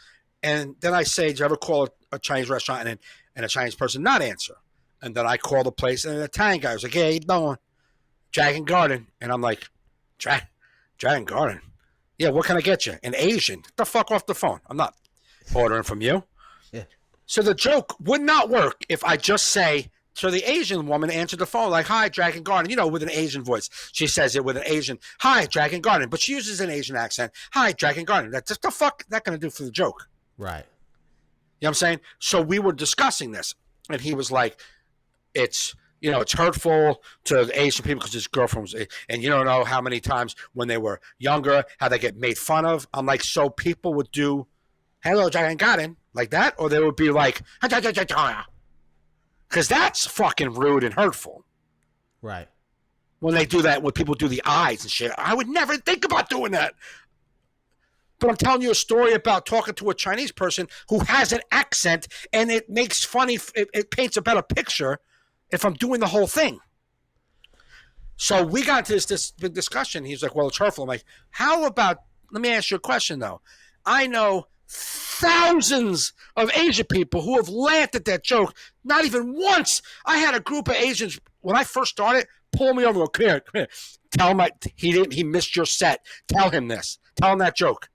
And then I say, do you ever call a Chinese restaurant and a Chinese person not answer? And then I call the place and an Italian guy was like, hey, how you doing? Dragon Garden. And I'm like, Dragon Garden? Yeah, what can I get you? An Asian? Get the fuck off the phone. I'm not ordering from you. Yeah. So the joke would not work if I just say, so the Asian woman answered the phone like, hi, Dragon Garden, with an Asian voice. She says it with an Asian, hi, Dragon Garden. But she uses an Asian accent. Hi, Dragon Garden. That's the fuck that going to do for the joke? Right. You know what I'm saying? So we were discussing this. And he was like, it's hurtful to Asian people because his girlfriend was, and you don't know how many times when they were younger, how they get made fun of. I'm like, so people would do, hello, Dragon Garden, like that? Or they would be like, because that's fucking rude and hurtful. Right. When they do that, when people do the eyes and shit, I would never think about doing that. But I'm telling you a story about talking to a Chinese person who has an accent, and it makes funny, it paints a better picture if I'm doing the whole thing. So we got into this big discussion. He's like, well, it's hurtful. I'm like, how about, let me ask you a question, though. I know thousands of Asian people who have laughed at that joke. Not even once. I had a group of Asians, when I first started, pull me over. Come here. Tell him he missed your set. Tell him this. Tell him that joke.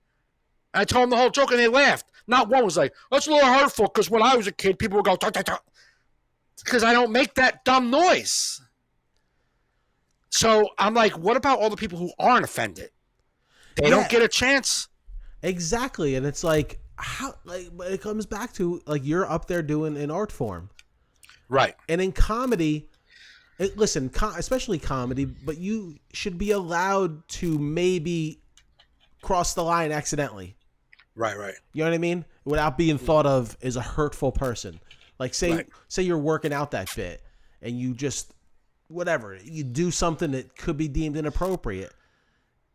I told him the whole joke, and they laughed. Not one was like, that's a little hurtful, because when I was a kid, people would go, ta, ta, ta. Because I don't make that dumb noise. So I'm like, what about all the people who aren't offended? They don't get a chance. Exactly. And it's like, how, like, it comes back to, like, you're up there doing an art form. Right. And in comedy, listen, especially comedy, but you should be allowed to maybe cross the line accidentally. Right. You know what I mean? Without being thought of as a hurtful person. Like, say you're working out that bit and you just, whatever, you do something that could be deemed inappropriate.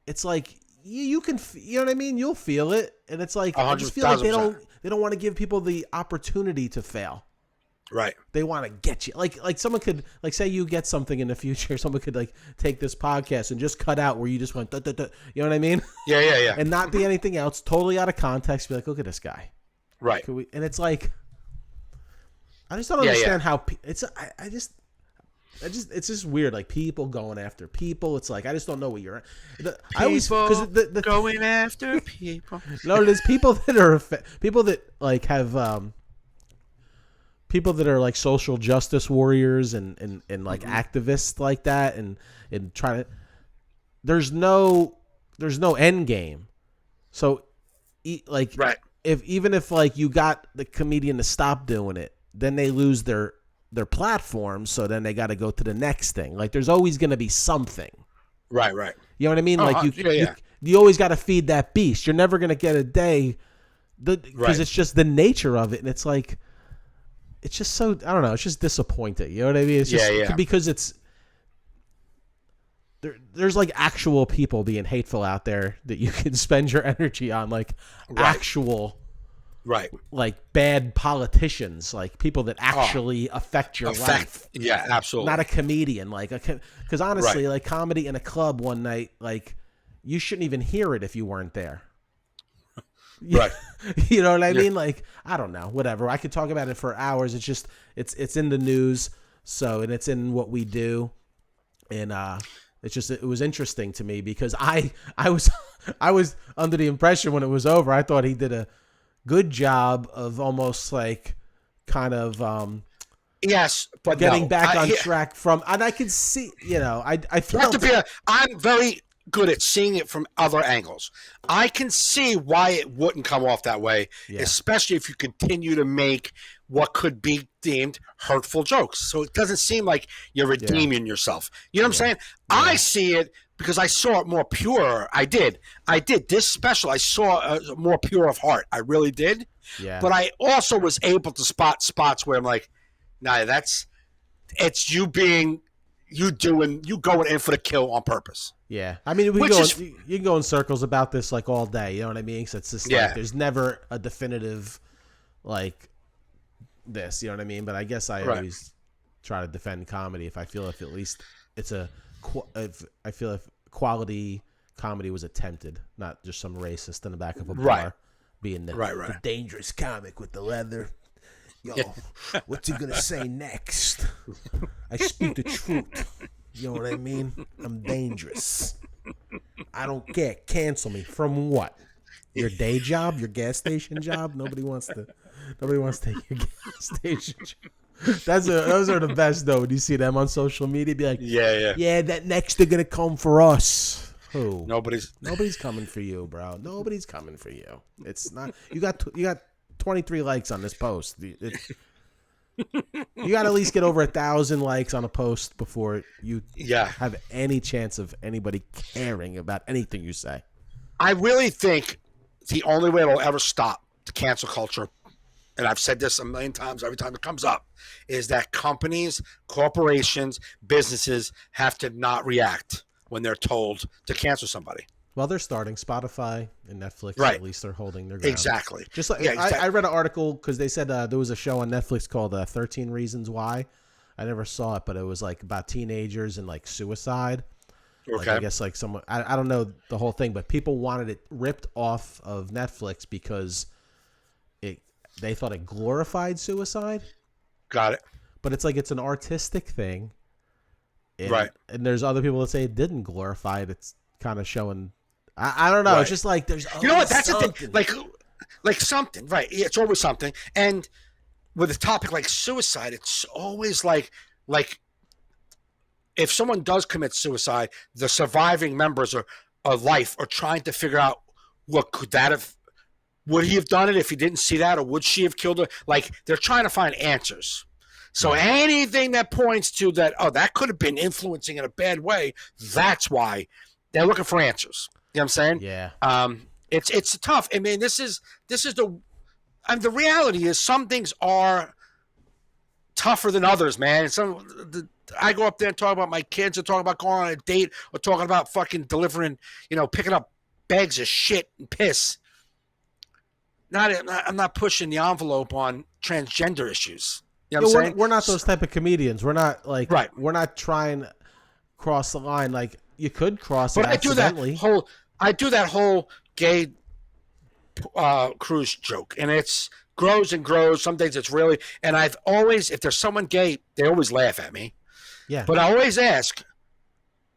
It's like, you can, you know what I mean? You'll feel it. And it's like, I just feel like they don't want to give people the opportunity to fail. Right. They want to get you. Like someone could, like, say you get something in the future, someone could, like, take this podcast and just cut out where you just went, duh, duh, duh. You know what I mean? Yeah. And not be anything else, totally out of context. Be like, look at this guy. Right. And it's like, I just don't understand how it's. It's just weird. Like, people going after people. It's like, I just don't know what you're. I always the going after people. No, there's people that are people that like have people that are like social justice warriors and like activists like that and trying to. There's no end game. So, like, right. Even if like you got the comedian to stop doing it, then they lose their platform, so then they got to go to the next thing. Like, there's always going to be something. Right. You know what I mean? Like, you always got to feed that beast. You're never going to get a day because it's just the nature of it. And it's like, it's just so, I don't know, it's just disappointing. You know what I mean? It's just because it's, there's like actual people being hateful out there that you can spend your energy on, like actual Right. like bad politicians, like people that actually affect your life. Yeah, absolutely. Not a comedian, like because honestly, like comedy in a club one night, like you shouldn't even hear it if you weren't there. Right. You know what I mean? Like, I don't know, whatever. I could talk about it for hours. It's just, it's in the news. So, and it's in what we do. And, it was interesting to me because I was under the impression when it was over, I thought he did a good job of almost like kind of, yes, but getting back on track from, and I could see, I felt I'm very good at seeing it from other angles. I can see why it wouldn't come off that way, especially if you continue to make what could be deemed hurtful jokes. So it doesn't seem like you're redeeming yourself. You know what I'm saying? I see it because I saw it more pure. I did. This special, I saw more pure of heart. I really did. Yeah. But I also was able to spot spots where I'm like, nah, it's you going in for the kill on purpose. Yeah, I mean, you can go in circles about this like all day. You know what I mean? So it's just like there's never a definitive like this. You know what I mean? But I guess I always try to defend comedy if I feel if at least it's if I feel if quality comedy was attempted, not just some racist in the back of a bar being the dangerous comic with the leather. Yo, what's he gonna say next? I speak the truth. You know what I mean? I'm dangerous. I don't care. Cancel me from what? Your day job? Your gas station job? Nobody wants to take your gas station job. Those are the best though. When you see them on social media, be like, yeah, that next they're gonna come for us. Who? Nobody's coming for you, bro. Nobody's coming for you. It's not. You got 23 likes on this post. You got to at least get over 1,000 likes on a post before you have any chance of anybody caring about anything you say. I really think the only way it'll ever stop the cancel culture, and I've said this a million times every time it comes up, is that companies, corporations, businesses have to not react when they're told to cancel somebody. Well, they're starting. Spotify and Netflix, at least they're holding their ground. Exactly. Just like I read an article because they said there was a show on Netflix called 13 Reasons Why. I never saw it, but it was like about teenagers and like suicide. Okay. Like, I guess like someone, I don't know the whole thing, but people wanted it ripped off of Netflix because they thought it glorified suicide. Got it. But it's like it's an artistic thing. And, And there's other people that say it didn't glorify it. It's kind of showing. I don't know. Right. It's just like there's always that's something. The thing. Like something, right? It's always something. And with a topic like suicide, it's always like if someone does commit suicide, the surviving members of life are trying to figure out what could that have. Would he have done it if he didn't see that, or would she have killed her? Like they're trying to find answers. So anything that points to that, that could have been influencing in a bad way. That's why they're looking for answers. You know what I'm saying? Yeah. It's tough. I mean, this is the reality is some things are tougher than others, man. I go up there and talk about my kids, or talk about going on a date, or talking about fucking delivering, picking up bags of shit and piss. I'm not pushing the envelope on transgender issues. You know what I'm saying? We're not those type of comedians. We're not like we're not trying to cross the line. Like you could cross it accidentally. I do that whole gay cruise joke, and it's grows and grows. Some days it's really, and I've always, if there's someone gay, they always laugh at me. Yeah. But I always ask,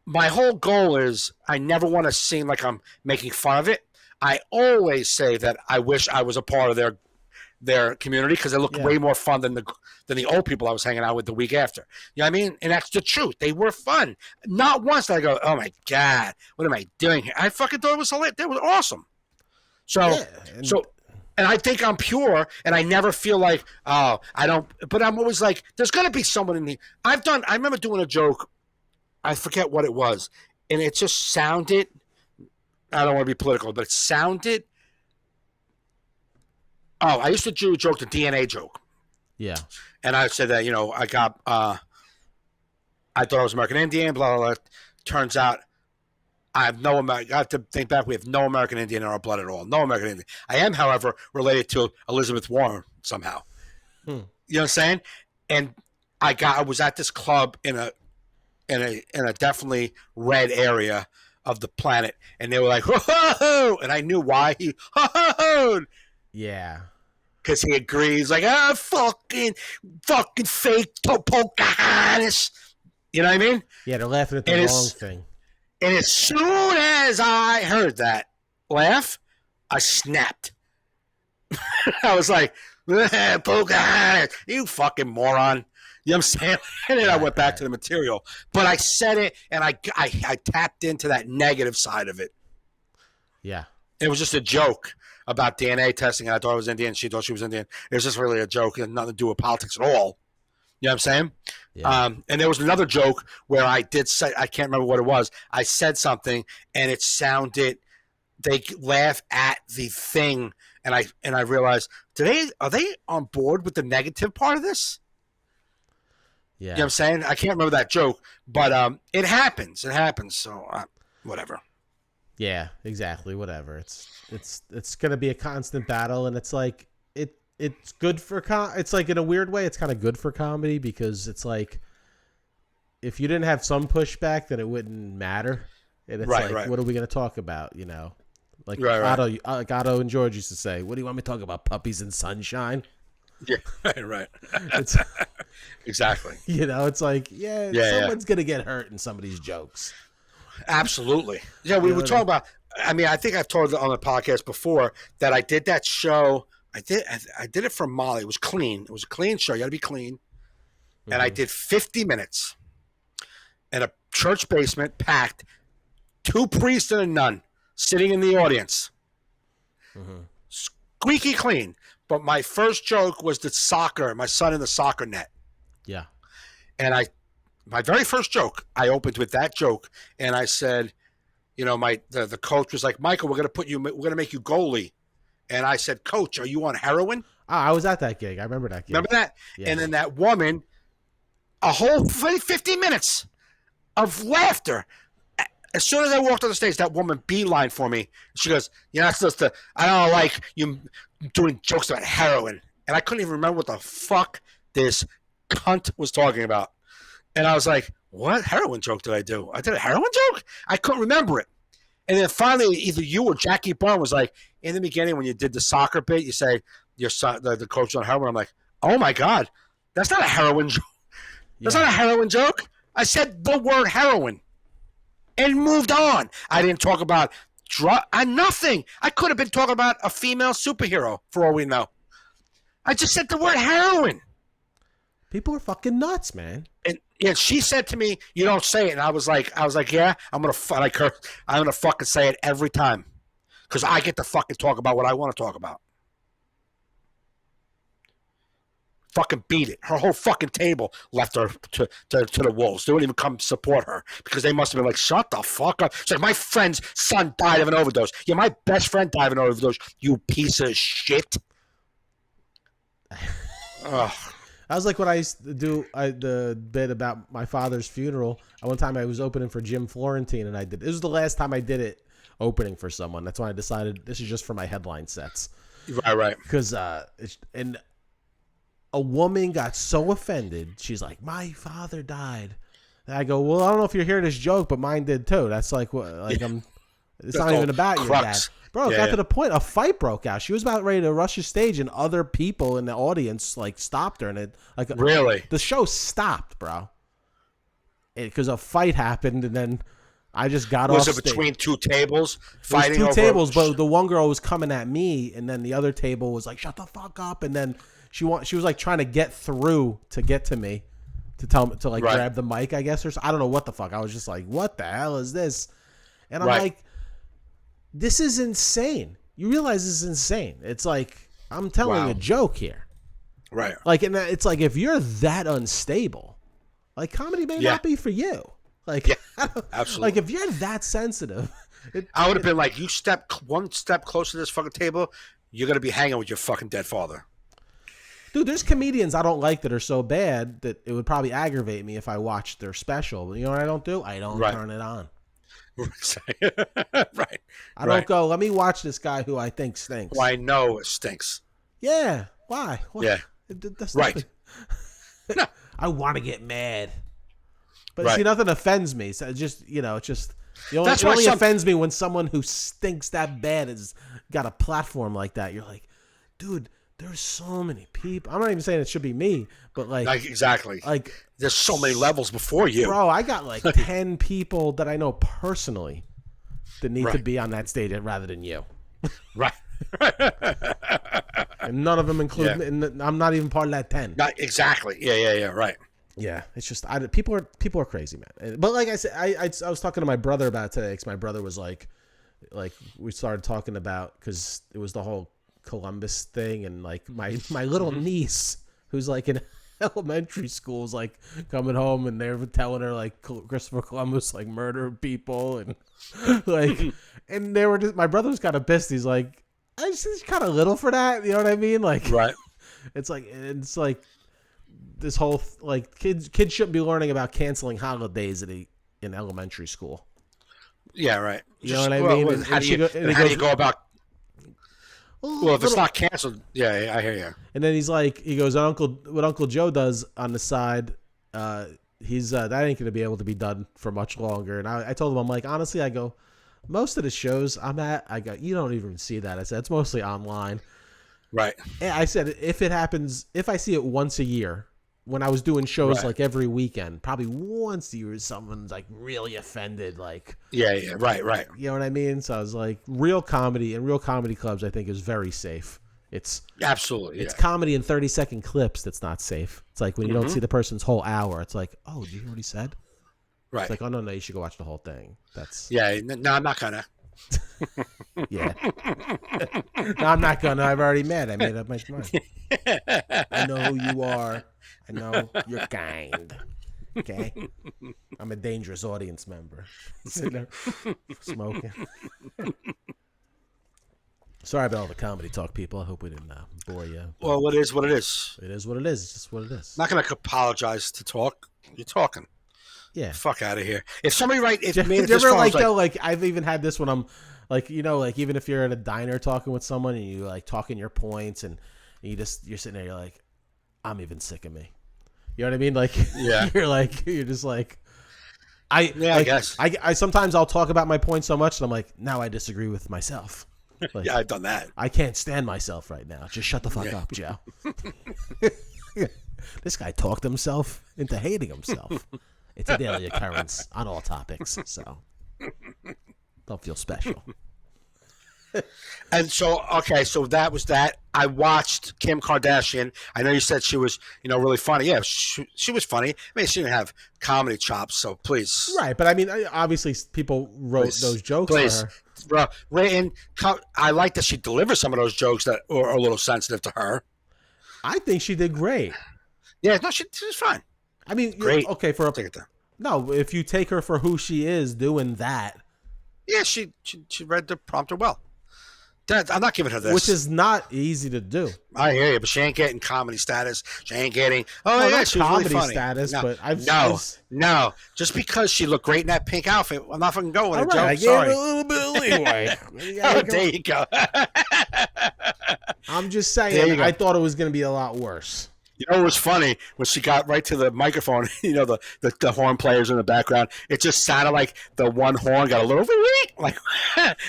my whole goal is I never want to seem like I'm making fun of it. I always say that I wish I was a part of their community because they look way more fun than the old people I was hanging out with the week after. You know what I mean? And that's the truth. They were fun. Not once did I go, oh my God, what am I doing here? I fucking thought it was hilarious. They were awesome. And I think I'm pure, and I never feel like, I don't, but I'm always like, there's going to be someone in the, I remember doing a joke, I forget what it was, and it just sounded, I don't want to be political, but it sounded, I used to do a joke, the DNA joke. Yeah. And I said that, I got, I thought I was American Indian, blah, blah, blah. Turns out I have no American. I have to think back. We have no American Indian in our blood at all. No American Indian. I am, however, related to Elizabeth Warren somehow. You know what I'm saying? And I was at this club in a definitely red area of the planet, and they were like, ho, ho, ho! And I knew why he ho, ho, ho! Yeah. Because he agrees, like, fucking fake Pocahontas. You know what I mean? Yeah, they're laughing at the wrong thing. And as soon as I heard that laugh, I snapped. I was like, Pocahontas, you fucking moron. You know what I'm saying? And then I went back to the material. But I said it, and I tapped into that negative side of it. Yeah. It was just a joke about DNA testing. I thought I was Indian. She thought she was Indian. It was just really a joke. It had nothing to do with politics at all. You know what I'm saying? Yeah. And there was another joke where I did say, I can't remember what it was. I said something, and it sounded, they laugh at the thing, and I realized, are they on board with the negative part of this? Yeah. You know what I'm saying? I can't remember that joke, but it happens. It happens. So whatever. Yeah, exactly. Whatever. It's going to be a constant battle, and it's like it's good for it's like in a weird way it's kind of good for comedy, because it's like if you didn't have some pushback, then it wouldn't matter. And it's what are we going to talk about, you know? Like Otto and George used to say, "What do you want me to talk about? Puppies and sunshine?" Yeah, right. It's exactly. You know, it's like, someone's going to get hurt in some of these jokes. Absolutely. Yeah, we were talking about, I mean, I think I've told on the podcast before that I did that show. I did it for Molly. It was clean. It was a clean show. You got to be clean. Mm-hmm. And I did 50 minutes in a church basement, packed, 2 priests and a nun sitting in the audience. Mm-hmm. Squeaky clean. But my first joke was the soccer, my son in the soccer net. Yeah. And my very first joke, I opened with that joke, and I said, you know, the coach was like, Michael, we're gonna make you goalie. And I said, Coach, are you on heroin? Oh, I was at that gig. I remember that gig. Remember that? Yeah. And then that woman, a whole 50 minutes of laughter. As soon as I walked on the stage, that woman beeline for me. She goes, "You're not supposed to. I don't like you doing jokes about heroin." And I couldn't even remember what the fuck this cunt was talking about. And I was like, "What heroin joke did I do? I did a heroin joke? I couldn't remember it." And then finally, either you or Jackie Byrne was like, in the beginning when you did the soccer bit, you say your son, the coach on heroin. I'm like, "Oh my god, that's not a heroin joke. That's not a heroin joke." I said the word heroin. And moved on. I didn't talk about nothing. I could have been talking about a female superhero for all we know. I just said the word heroin. People are fucking nuts, man. And she said to me, "You don't say it." And I was like, "Yeah, I'm gonna fucking say it every time, because I get to fucking talk about what I want to talk about." Fucking beat it. Her whole fucking table left her to the wolves. They wouldn't even come support her because they must have been like, "Shut the fuck up." It's like, my friend's son died of an overdose. Yeah, my best friend died of an overdose. You piece of shit. I was like when I used to do the bit about my father's funeral. One time I was opening for Jim Florentine, and this was the last time I did it opening for someone. That's when I decided this is just for my headline sets. Right. Because a woman got so offended. She's like, "My father died." And I go, "Well, I don't know if you're hearing this joke, but mine did too." That's like what, like it's not even about your dad, bro. It got to the point a fight broke out. She was about ready to rush the stage, and other people in the audience like stopped her, and it like really the show stopped, bro, because a fight happened, and then I just got off stage. Was it between 2 tables fighting? It was 2 tables, but the one girl was coming at me, and then the other table was like, "Shut the fuck up," and then. She was like trying to get through to get to me to tell me to like grab the mic, I guess, or so. I don't know what the fuck. I was just like, "What the hell is this?" And I'm like, "This is insane." You realize this is insane. It's like I'm telling a joke here, right? Like, and it's like if you're that unstable, like comedy may not be for you. Like, absolutely. Like if you're that sensitive, I would have been like, "You step one step closer to this fucking table, you're gonna be hanging with your fucking dead father." Dude, there's comedians I don't like that are so bad that it would probably aggravate me if I watched their special. But you know what I don't do? I don't turn it on. Right. I don't go, let me watch this guy who I think stinks. Who I know it stinks. Yeah. Why? Yeah. That's right. No. I want to get mad. But right. see, nothing offends me. So it's just it That's only offends me when someone who stinks that bad has got a platform like that. You're like, dude, there's so many people. I'm not even saying it should be me, but like exactly. Like there's so many levels before you. Bro, I got like 10 people that I know personally that need to be on that stage rather than you. Right. And none of them include me, and I'm not even part of that 10. Not exactly. Yeah, right. Yeah, it's just people are crazy, man. But like I said, I was talking to my brother about it today because my brother was like we started talking about, because it was the whole Columbus thing, and like my little niece who's like in elementary school was like coming home, and they were telling her like Christopher Columbus like murdered people, and like and they were just, my brother was kind of pissed. He's like, I just kind of little for that, you know what I mean? Like, right. It's like this whole like kids shouldn't be learning about canceling holidays in elementary school. Yeah, right. You know what I mean? How do you go about? Well, if it's not canceled, yeah, I hear you. And then he goes, what Uncle Joe does on the side, he's that ain't going to be able to be done for much longer. And I told him, I'm like, honestly, I go, most of the shows I'm at, I go, you don't even see that. I said, it's mostly online. Right. And I said, if it happens, if I see it once a year, when I was doing shows like every weekend, probably once a year, someone's like really offended. Like, yeah, right. You know what I mean? So I was like, real comedy and real comedy clubs, I think, is very safe. It's absolutely, it's comedy in 30-second clips that's not safe. It's like when you don't see the person's whole hour, it's like, oh, did you hear what he said? Right. It's like, oh, no, you should go watch the whole thing. That's no, I'm not gonna. Yeah. No, I'm not gonna. I've already met. I made up my mind. I know who you are. I know you're kind. Okay? I'm a dangerous audience member. Sitting there smoking. Sorry about all the comedy talk, people. I hope we didn't bore you. Well, what is what it is. It is what it is. It's just what it is. I'm not going to apologize to talk. You're talking. Yeah. Fuck out of here. If somebody do you ever like I've even had this when I'm like, like even if you're at a diner talking with someone and you like talking your points and you're sitting there, you're like, I'm even sick of me. You know what I mean? Like, you're just like, I guess I sometimes I'll talk about my points so much and I'm like, now I disagree with myself. Like, yeah, I've done that. I can't stand myself right now. Just shut the fuck up, Joe. This guy talked himself into hating himself. It's a daily occurrence on all topics, so don't feel special. And so, okay, so that was that. I watched Kim Kardashian. I know you said she was, really funny. Yeah, she was funny. I mean, she didn't have comedy chops, so please. Right, but I mean, obviously people wrote those jokes for her. Bro, I like that she delivers some of those jokes that are a little sensitive to her. I think she did great. Yeah, no, she was fine. I mean, great. Okay, no, if you take her for who she is doing that. Yeah, she read the prompter well. I'm not giving her this. Which is not easy to do. I hear you, but she ain't getting comedy status. She ain't getting she was comedy really funny. Status. No, but no. Just because she looked great in that pink outfit, I'm not fucking going. All right, I gave her a little bit of leeway. There you go. I'm just saying. I thought it was going to be a lot worse. You know what was funny when she got right to the microphone? The horn players in the background. It just sounded like the one horn got a little like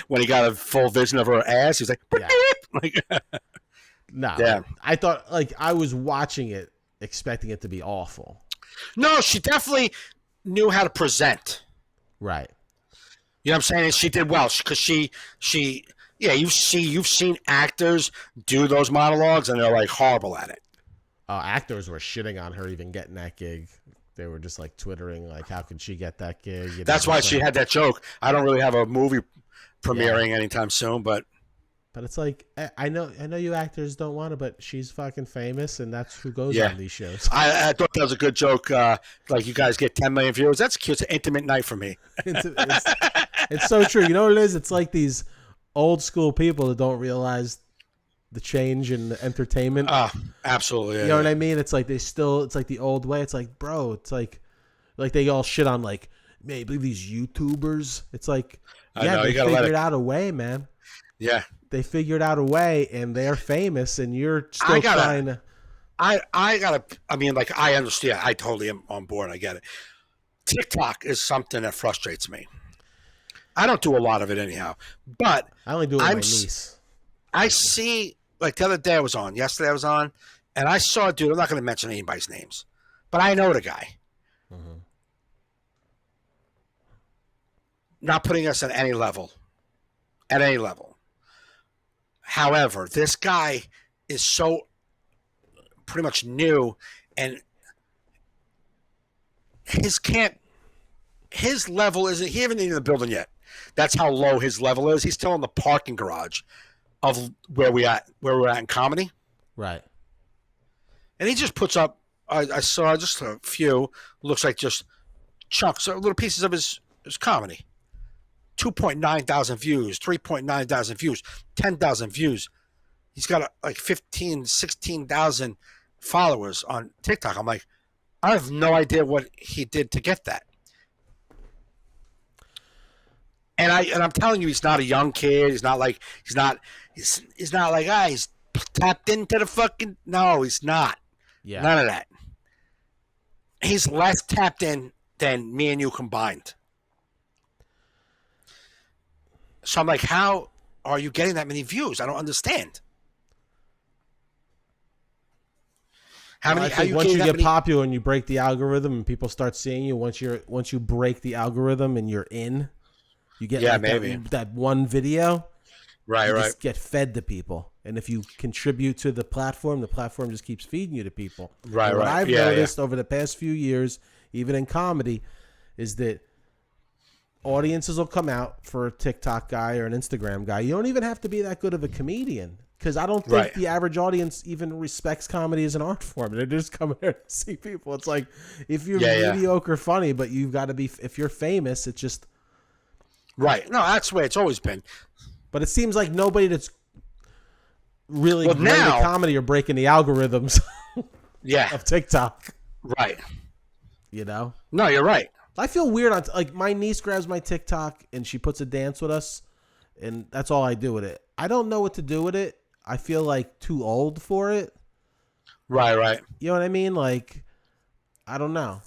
when he got a full vision of her ass. He's like, no. Yeah. I thought I was watching it expecting it to be awful. No, she definitely knew how to present. Right. You know what I'm saying? And she did well because she. Yeah, you've seen actors do those monologues and they're like horrible at it. Actors were shitting on her even getting that gig. They were just like twittering like, how could she get that gig? That's why she had that joke. I don't really have a movie premiering anytime soon, but it's like, I know you actors don't want to, but she's fucking famous and that's who goes on these shows. I thought that was a good joke. Like you guys get 10 million viewers. That's cute. It's an intimate night for me. It's so true. You know what it is? It's like these old school people that don't realize the change in the entertainment. Absolutely. You know what I mean? It's like it's like the old way. It's like, bro, it's like they all shit on like man, you believe these YouTubers? It's like, I yeah, know, they you gotta let figured it- out a way, man. Yeah. They figured out a way, and they're famous, and you're still I gotta- trying to. I mean, like, I understand. I totally am on board. I get it. TikTok is something that frustrates me. I don't do a lot of it anyhow, but I only do it with my niece. I see, like the other day yesterday I was on, and I saw a dude, I'm not going to mention anybody's names, but I know the guy. Mm-hmm. Not putting us at any level. At any level. However, this guy is so pretty much new, and his level isn't, he isn't in the building yet. That's how low his level is. He's still in the parking garage of where we're at in comedy. Right. And he just puts up, I saw just a few, looks like just chunks, little pieces of his comedy. 2.9 thousand views, 3.9 thousand views, 10,000 views. He's got like 15, 16,000 followers on TikTok. I'm like, I have no idea what he did to get that. And I'm telling you, he's not a young kid. He's not like he's not like he's tapped into the fucking. No, he's not. Yeah. None of that. He's less tapped in than me and you combined. So I'm like, how are you getting that many views? I don't understand. Once you get popular and you break the algorithm and people start seeing you, once you break the algorithm and you're in, you get that one video. Right. Just get fed to people. And if you contribute to the platform just keeps feeding you to people. Right, and what right. I've noticed over the past few years, even in comedy, is that audiences will come out for a TikTok guy or an Instagram guy. You don't even have to be that good of a comedian, because I don't think the average audience even respects comedy as an art form. They're just coming here to see people. It's like, if you're mediocre funny, but you've got to be, if you're famous, it's just... Right. No, that's the way it's always been. But it seems like nobody that's really great at comedy are breaking the algorithms of TikTok. Right. You know? No, you're right. I feel weird on like my niece grabs my TikTok and she puts a dance with us, and that's all I do with it. I don't know what to do with it. I feel like too old for it. Right. You know what I mean? Like, I don't know.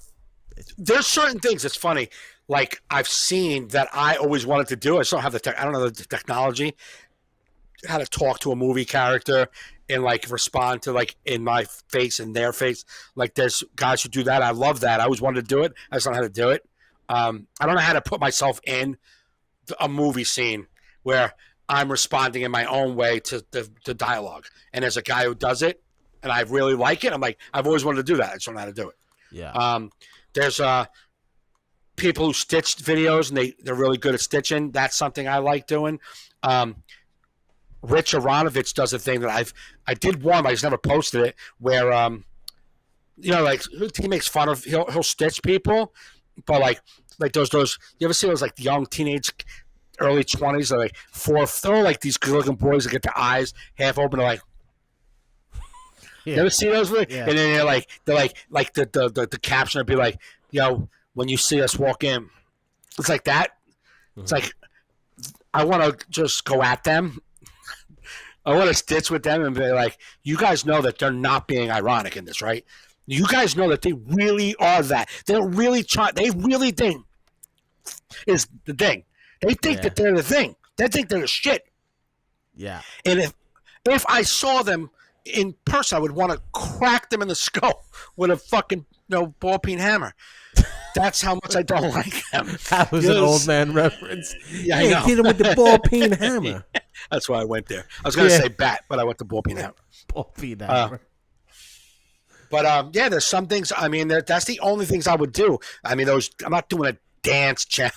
There's certain things that's funny. Like, I've seen that I always wanted to do. I just don't have I don't know the technology, how to talk to a movie character and like respond to like in my face and their face. Like, there's guys who do that. I love that. I always wanted to do it. I just don't know how to do it. I don't know how to put myself in a movie scene where I'm responding in my own way to the dialogue. And there's a guy who does it, and I really like it. I'm like, I've always wanted to do that. I just don't know how to do it. Yeah. There's people who stitch videos, and they're really good at stitching. That's something I like doing. Rich Aronovich does a thing that I did one, but I just never posted it, where like he makes fun of, he'll stitch people, but like those you ever see those like young teenage early 20s, they're like they're like these good looking boys that get their eyes half open, they're like, you ever see those? Yeah. And then they're like the caption would be like, yo, when you see us walk in, it's like that. Mm-hmm. It's like, I want to just go at them. I want to stitch with them and be like, you guys know that they're not being ironic in this, right? You guys know that they really are that. They're really trying. They really think is the thing. They think that they're the thing. They think they're the shit. Yeah. And if I saw them in person, I would want to crack them in the skull with a fucking ball peen hammer. That's how much I don't like them. That was an old man reference. Yeah, I know. Hit him with the ball peen hammer. That's why I went there. I was going to say bat, but I went to ball peen hammer. Ball peen hammer. But there's some things. I mean, that's the only things I would do. I mean, I'm not doing a dance challenge.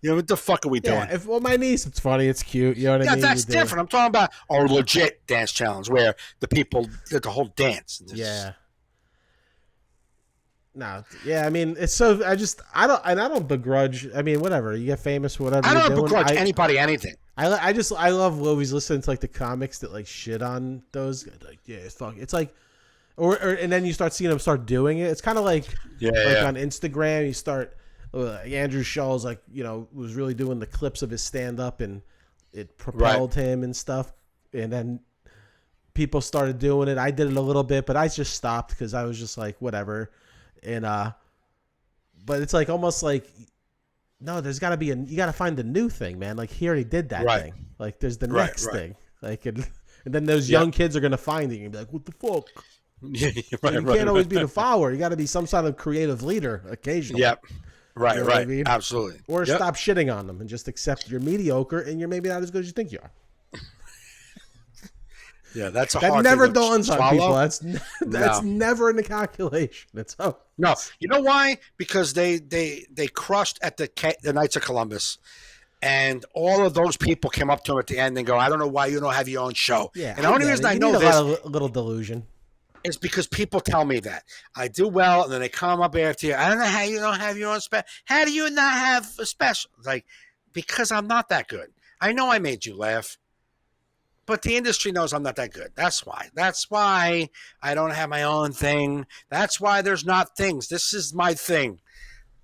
What the fuck are we doing? My niece, it's funny, it's cute. You know what I mean? Yeah, that's different. I'm talking about a legit dance challenge where the people did the whole dance. Yeah. No, I mean, it's so. I don't begrudge. I mean, whatever. You get famous, whatever. I don't begrudge anybody anything. I love always listening to like the comics that like shit on those. Like, fuck. It's like, or and then you start seeing them start doing it. It's kind of like on Instagram, you start Andrew Schulz, like, you know, was really doing the clips of his stand up, and it propelled him and stuff. And then people started doing it. I did it a little bit, but I just stopped because I was just like, whatever. And but it's like almost like, no, there's got to be you got to find the new thing, man. Like, he already did that thing. Like, there's the next thing. Like, and then those young kids are gonna find it and be like, what the fuck? Yeah, You can't always be the follower. You got to be some sort of creative leader occasionally. Yep. Right, You know what I mean? Absolutely. Or stop shitting on them and just accept you're mediocre and you're maybe not as good as you think you are. Yeah, that's a that hard never thing to dawns on swallow. people. That's never in the calculation. No. You know why? Because they crushed at the Knights of Columbus, and all of those people came up to him at the end and go, "I don't know why you don't have your own show." Yeah, and the only reason I know need this a little delusion is because people tell me that I do well, and then they come up after you. I don't know how you don't have your own special. How do you not have a special? Like, because I'm not that good. I know I made you laugh, but the industry knows I'm not that good. That's why. That's why I don't have my own thing. That's why there's not things. This is my thing.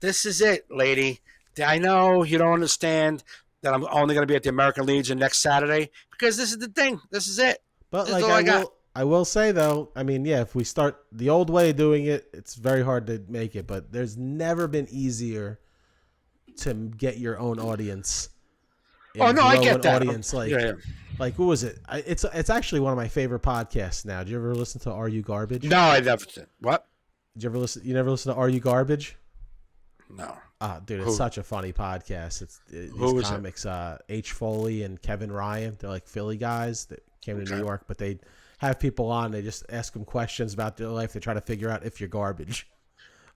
This is it, lady. I know you don't understand that I'm only going to be at the American Legion next Saturday because this is the thing. This is it. But this like I will say though, I mean, yeah, if we start the old way of doing it, it's very hard to make it. But there's never been easier to get your own audience. Oh no, I get that. Audience like what was it? It's actually one of my favorite podcasts now. Did you ever listen to Are You Garbage? No, I never did. What? Did you ever listen? You never listen to Are You Garbage? No. Dude, it's such a funny podcast. These comics, H. Foley and Kevin Ryan. They're like Philly guys that came to New York, but they have people on. They just ask them questions about their life. They try to figure out if you're garbage.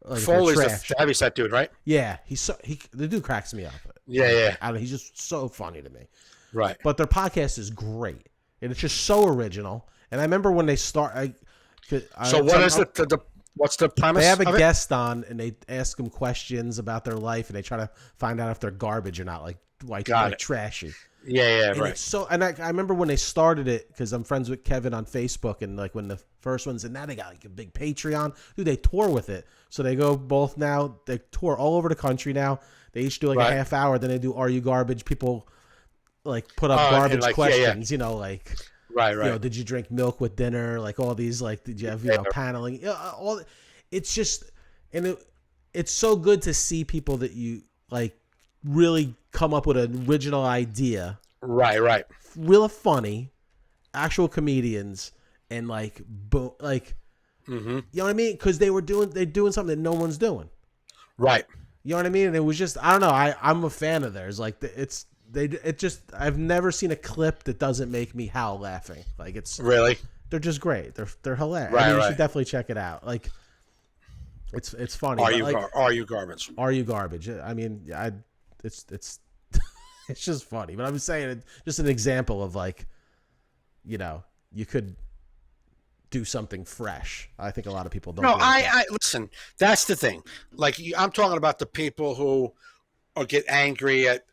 Like Foley's the heavyset dude, right? Yeah, the dude cracks me up. Yeah. He's just so funny to me. Right. But their podcast is great, and it's just so original. And I remember when they start. What's the premise? They have a guest on, and they ask them questions about their life, and they try to find out if they're garbage or not, like trashy. Yeah, and right. I remember when they started it, because I'm friends with Kevin on Facebook, and like when the first ones, and now they got like a big Patreon. Dude, they tour with it. So they go both now. They tour all over the country now. They each do like a half hour. Then they do Are You Garbage? People like put up garbage questions. You know, like. Right. You know, did you drink milk with dinner? Like all these, like, did you have, paneling? All it's just, and it's so good to see people that you like really come up with an original idea. Right. Real funny, actual comedians, and like, you know what I mean? Because they're doing something that no one's doing. Right. You know what I mean? And it was just, I don't know. I'm a fan of theirs. Like I've never seen a clip that doesn't make me howl laughing. Like really, they're just great. They're hilarious. Right, you should definitely check it out. Like it's funny. Are you garbage? Are You Garbage? I mean, it's it's just funny. But I'm saying it just an example of like, you know, you could do something fresh. I think a lot of people don't. No, I listen. That's the thing. Like I'm talking about the people who get angry at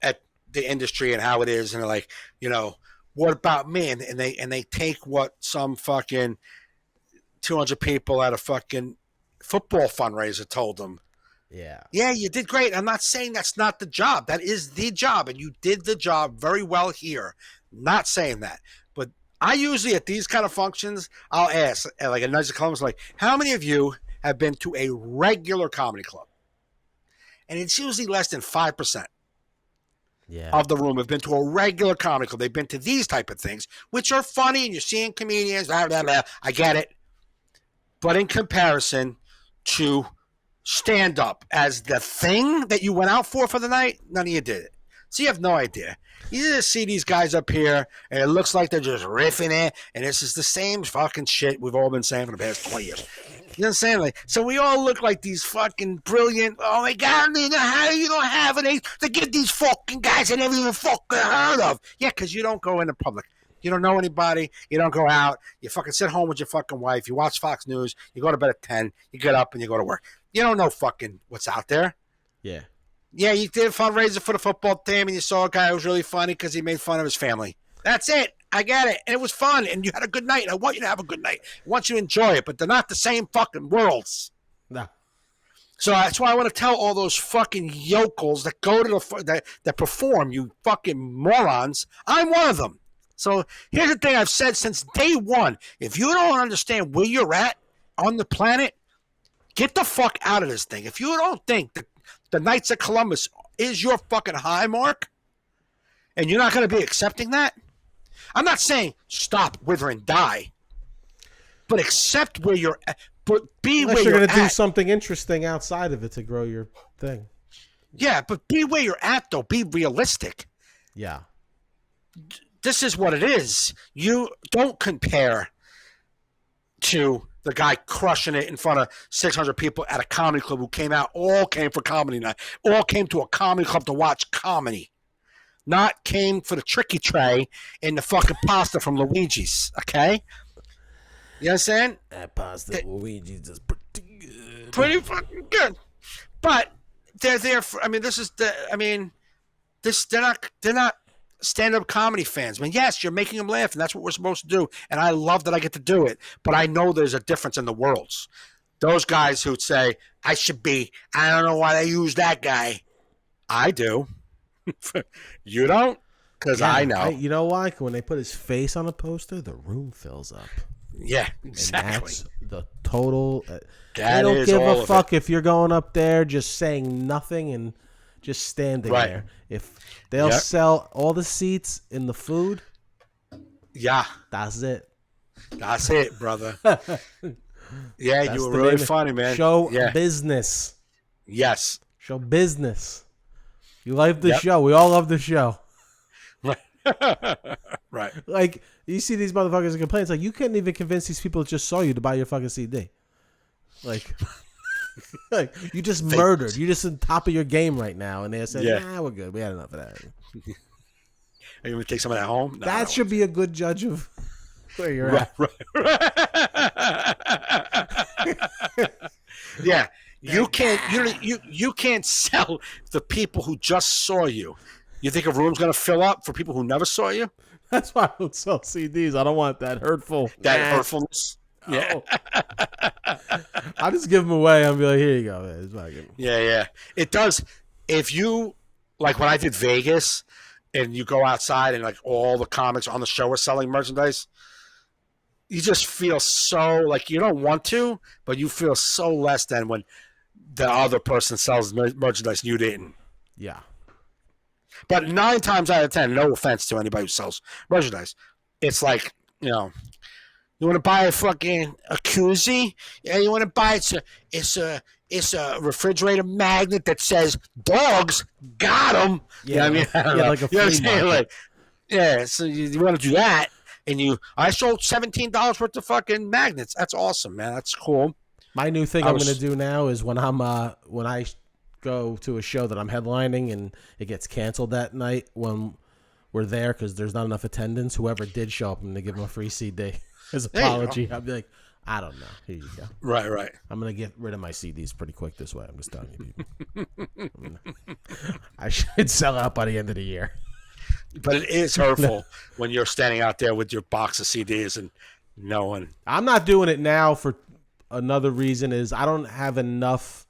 the industry and how it is, and they're like, you know, what about me? And they take what some fucking 200 people at a fucking football fundraiser told them. Yeah, you did great. I'm not saying that's not the job. That is the job, and you did the job very well here. Not saying that, but I usually at these kind of functions, I'll ask like a Knights of Columbus, like, how many of you have been to a regular comedy club? And it's usually less than 5%. Of the room have been to a regular comedy club. They've been to these type of things, which are funny, and you're seeing comedians, blah, blah, blah. I get it. But in comparison to stand-up as the thing that you went out for the night, none of you did it. So you have no idea. You just see these guys up here, and it looks like they're just riffing it, and this is the same fucking shit we've all been saying for the past 20 years. You know what I'm saying? Like, so we all look like these fucking brilliant, oh my God, how you don't have an age to give these fucking guys I never even fucking heard of. Yeah, because you don't go into public. You don't know anybody. You don't go out. You fucking sit home with your fucking wife. You watch Fox News. You go to bed at 10. You get up and you go to work. You don't know fucking what's out there. Yeah. Yeah, you did a fundraiser for the football team, and you saw a guy who was really funny because he made fun of his family. That's it. I get it. And it was fun, and you had a good night. I want you to have a good night. I want you to enjoy it, but they're not the same fucking worlds. No. So that's why I want to tell all those fucking yokels that go to that perform, you fucking morons. I'm one of them. So here's the thing I've said since day one. If you don't understand where you're at on the planet, get the fuck out of this thing. If you don't think that the Knights of Columbus is your fucking high mark, and you're not going to be accepting that, I'm not saying stop, wither, and die, but accept where you're at. But be Unless where you're you're going to do at. something interesting outside of it to grow your thing. Yeah, but be where you're at, though. Be realistic. Yeah. This is what it is. You don't compare to the guy crushing it in front of 600 people at a comedy club who all came for comedy night, all came to a comedy club to watch comedy, not came for the tricky tray and the fucking pasta from Luigi's, okay? You understand? That pasta Luigi's is pretty good. Pretty fucking good. But they're there for, they're not stand-up comedy fans. I mean, yes, you're making them laugh, and that's what we're supposed to do. And I love that I get to do it. But I know there's a difference in the worlds. Those guys who say, I don't know why they use that guy. I do. You don't? Because I know. You know why? When they put his face on a poster, the room fills up. Yeah, exactly. And that's the total. That they don't is give all a of fuck if you're going up there just saying nothing and just standing Right. there. If they'll sell all the seats in the food, Yeah, that's it. that's it, brother. Yeah, That's you were the really name of- funny, man. Show Yeah. business. Yes. Show business. You like the Yep. show. We all love the show. Right. Like, you see these motherfuckers and complain. It's like, you couldn't even convince these people that just saw you to buy your fucking CD. Like, like you just murdered. You're just on top of your game right now. And they're saying, nah, we're good. We had enough of that. Are you going to take some of that home? No, That should be a good judge of where you're at. Yeah. You can't sell the people who just saw you. You think a room's going to fill up for people who never saw you? That's why I don't sell CDs. I don't want that hurtful. Hurtfulness. Yeah. I'll just give them away and be like, here you go, man. It's fucking... Yeah. It does. If you, like when I did Vegas and you go outside and like all the comics on the show are selling merchandise, you just feel so like you don't want to, but you feel so less than when the other person sells merchandise and you didn't. Yeah. But 9 times out of 10, no offense to anybody who sells merchandise, it's like, you want to buy a fucking a koozie? Yeah, you want to buy it's a refrigerator magnet that says dogs got them. Yeah, like a flea market. Like, yeah, so you want to do that, and I sold $17 worth of fucking magnets. That's awesome, man. That's cool. My new thing I'm going to do now is when I go to a show that I'm headlining and it gets canceled that night when we're there because there's not enough attendance, whoever did show up, I'm going to give them a free CD as apology. I'll be like, I don't know. Here you go. Right. I'm going to get rid of my CDs pretty quick this way. I'm just telling you people. I should sell out by the end of the year. But it is hurtful when you're standing out there with your box of CDs and no one. I'm not doing it now for another reason is I don't have enough.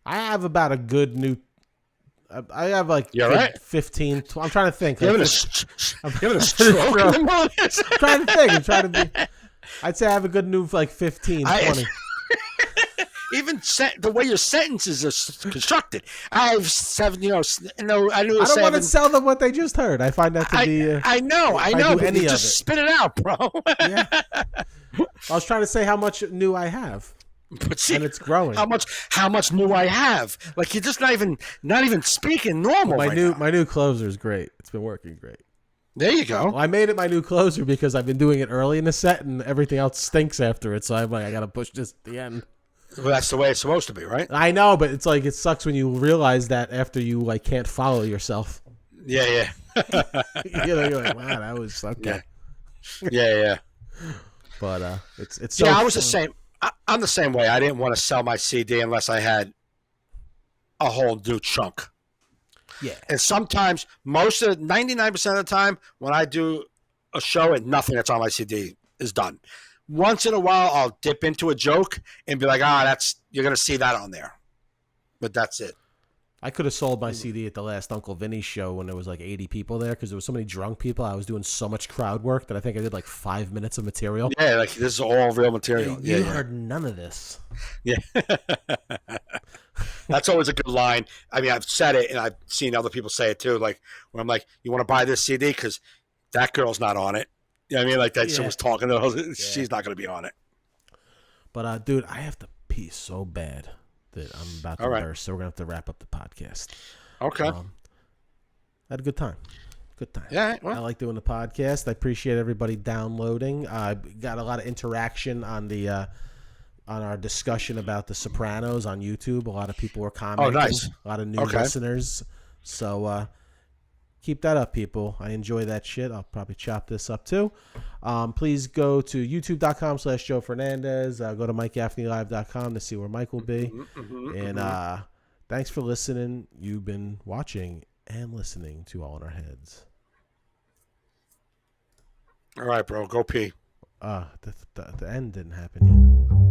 I have about a good new. I have like 15. I'm trying to think. You're having a stroke. I'm trying to be. I'd say I have a good new like 15, 20. Even the way your sentences are constructed, I have 7. I knew. I don't want to sell them what they just heard. I find that to be. I know. But you just spit it out, bro. Yeah. I was trying to say how much new I have. But see, and it's growing. How much new I have? Like you're just not even speaking normal. My new closer is great. It's been working great. There you go. Well, I made it my new closer because I've been doing it early in the set and everything else stinks after it. So I'm like, I got to push this at the end. Well, that's the way it's supposed to be, right? I know, but it's like it sucks when you realize that after you like can't follow yourself. Yeah. You're like, wow, that was okay. Yeah. But it's so I was the same. I'm the same way. I didn't want to sell my CD unless I had a whole new chunk. Yeah. And sometimes, 99% of the time, when I do a show and nothing that's on my CD is done. Once in a while, I'll dip into a joke and be like, you're going to see that on there. but that's it. I could have sold my CD at the last Uncle Vinny show when there was like 80 people there because there was so many drunk people. I was doing so much crowd work that I think I did like 5 minutes of material. Yeah, like this is all real material. You heard none of this. Yeah. That's always a good line. I mean, I've said it and I've seen other people say it too. Like when I'm like, you want to buy this CD? Because that girl's not on it. You know what I mean? Like that someone's talking to her. She's not going to be on it. But, dude, I have to pee so bad that I'm about to burst. So we're going to have to wrap up the podcast. Okay. I had a good time. Good time. Yeah. Well. I like doing the podcast. I appreciate everybody downloading. I got a lot of interaction on the on our discussion about The Sopranos on YouTube. A lot of people were commenting. Oh, nice. A lot of new listeners. So keep that up, people. I enjoy that shit. I'll probably chop this up too. Please go to youtube.com/Joe Fernandes. Go to MikeGaffneyLive.com to see where Mike will be. And thanks for listening. You've been watching and listening to All in Our Heads. All right, bro. Go pee. The end didn't happen yet.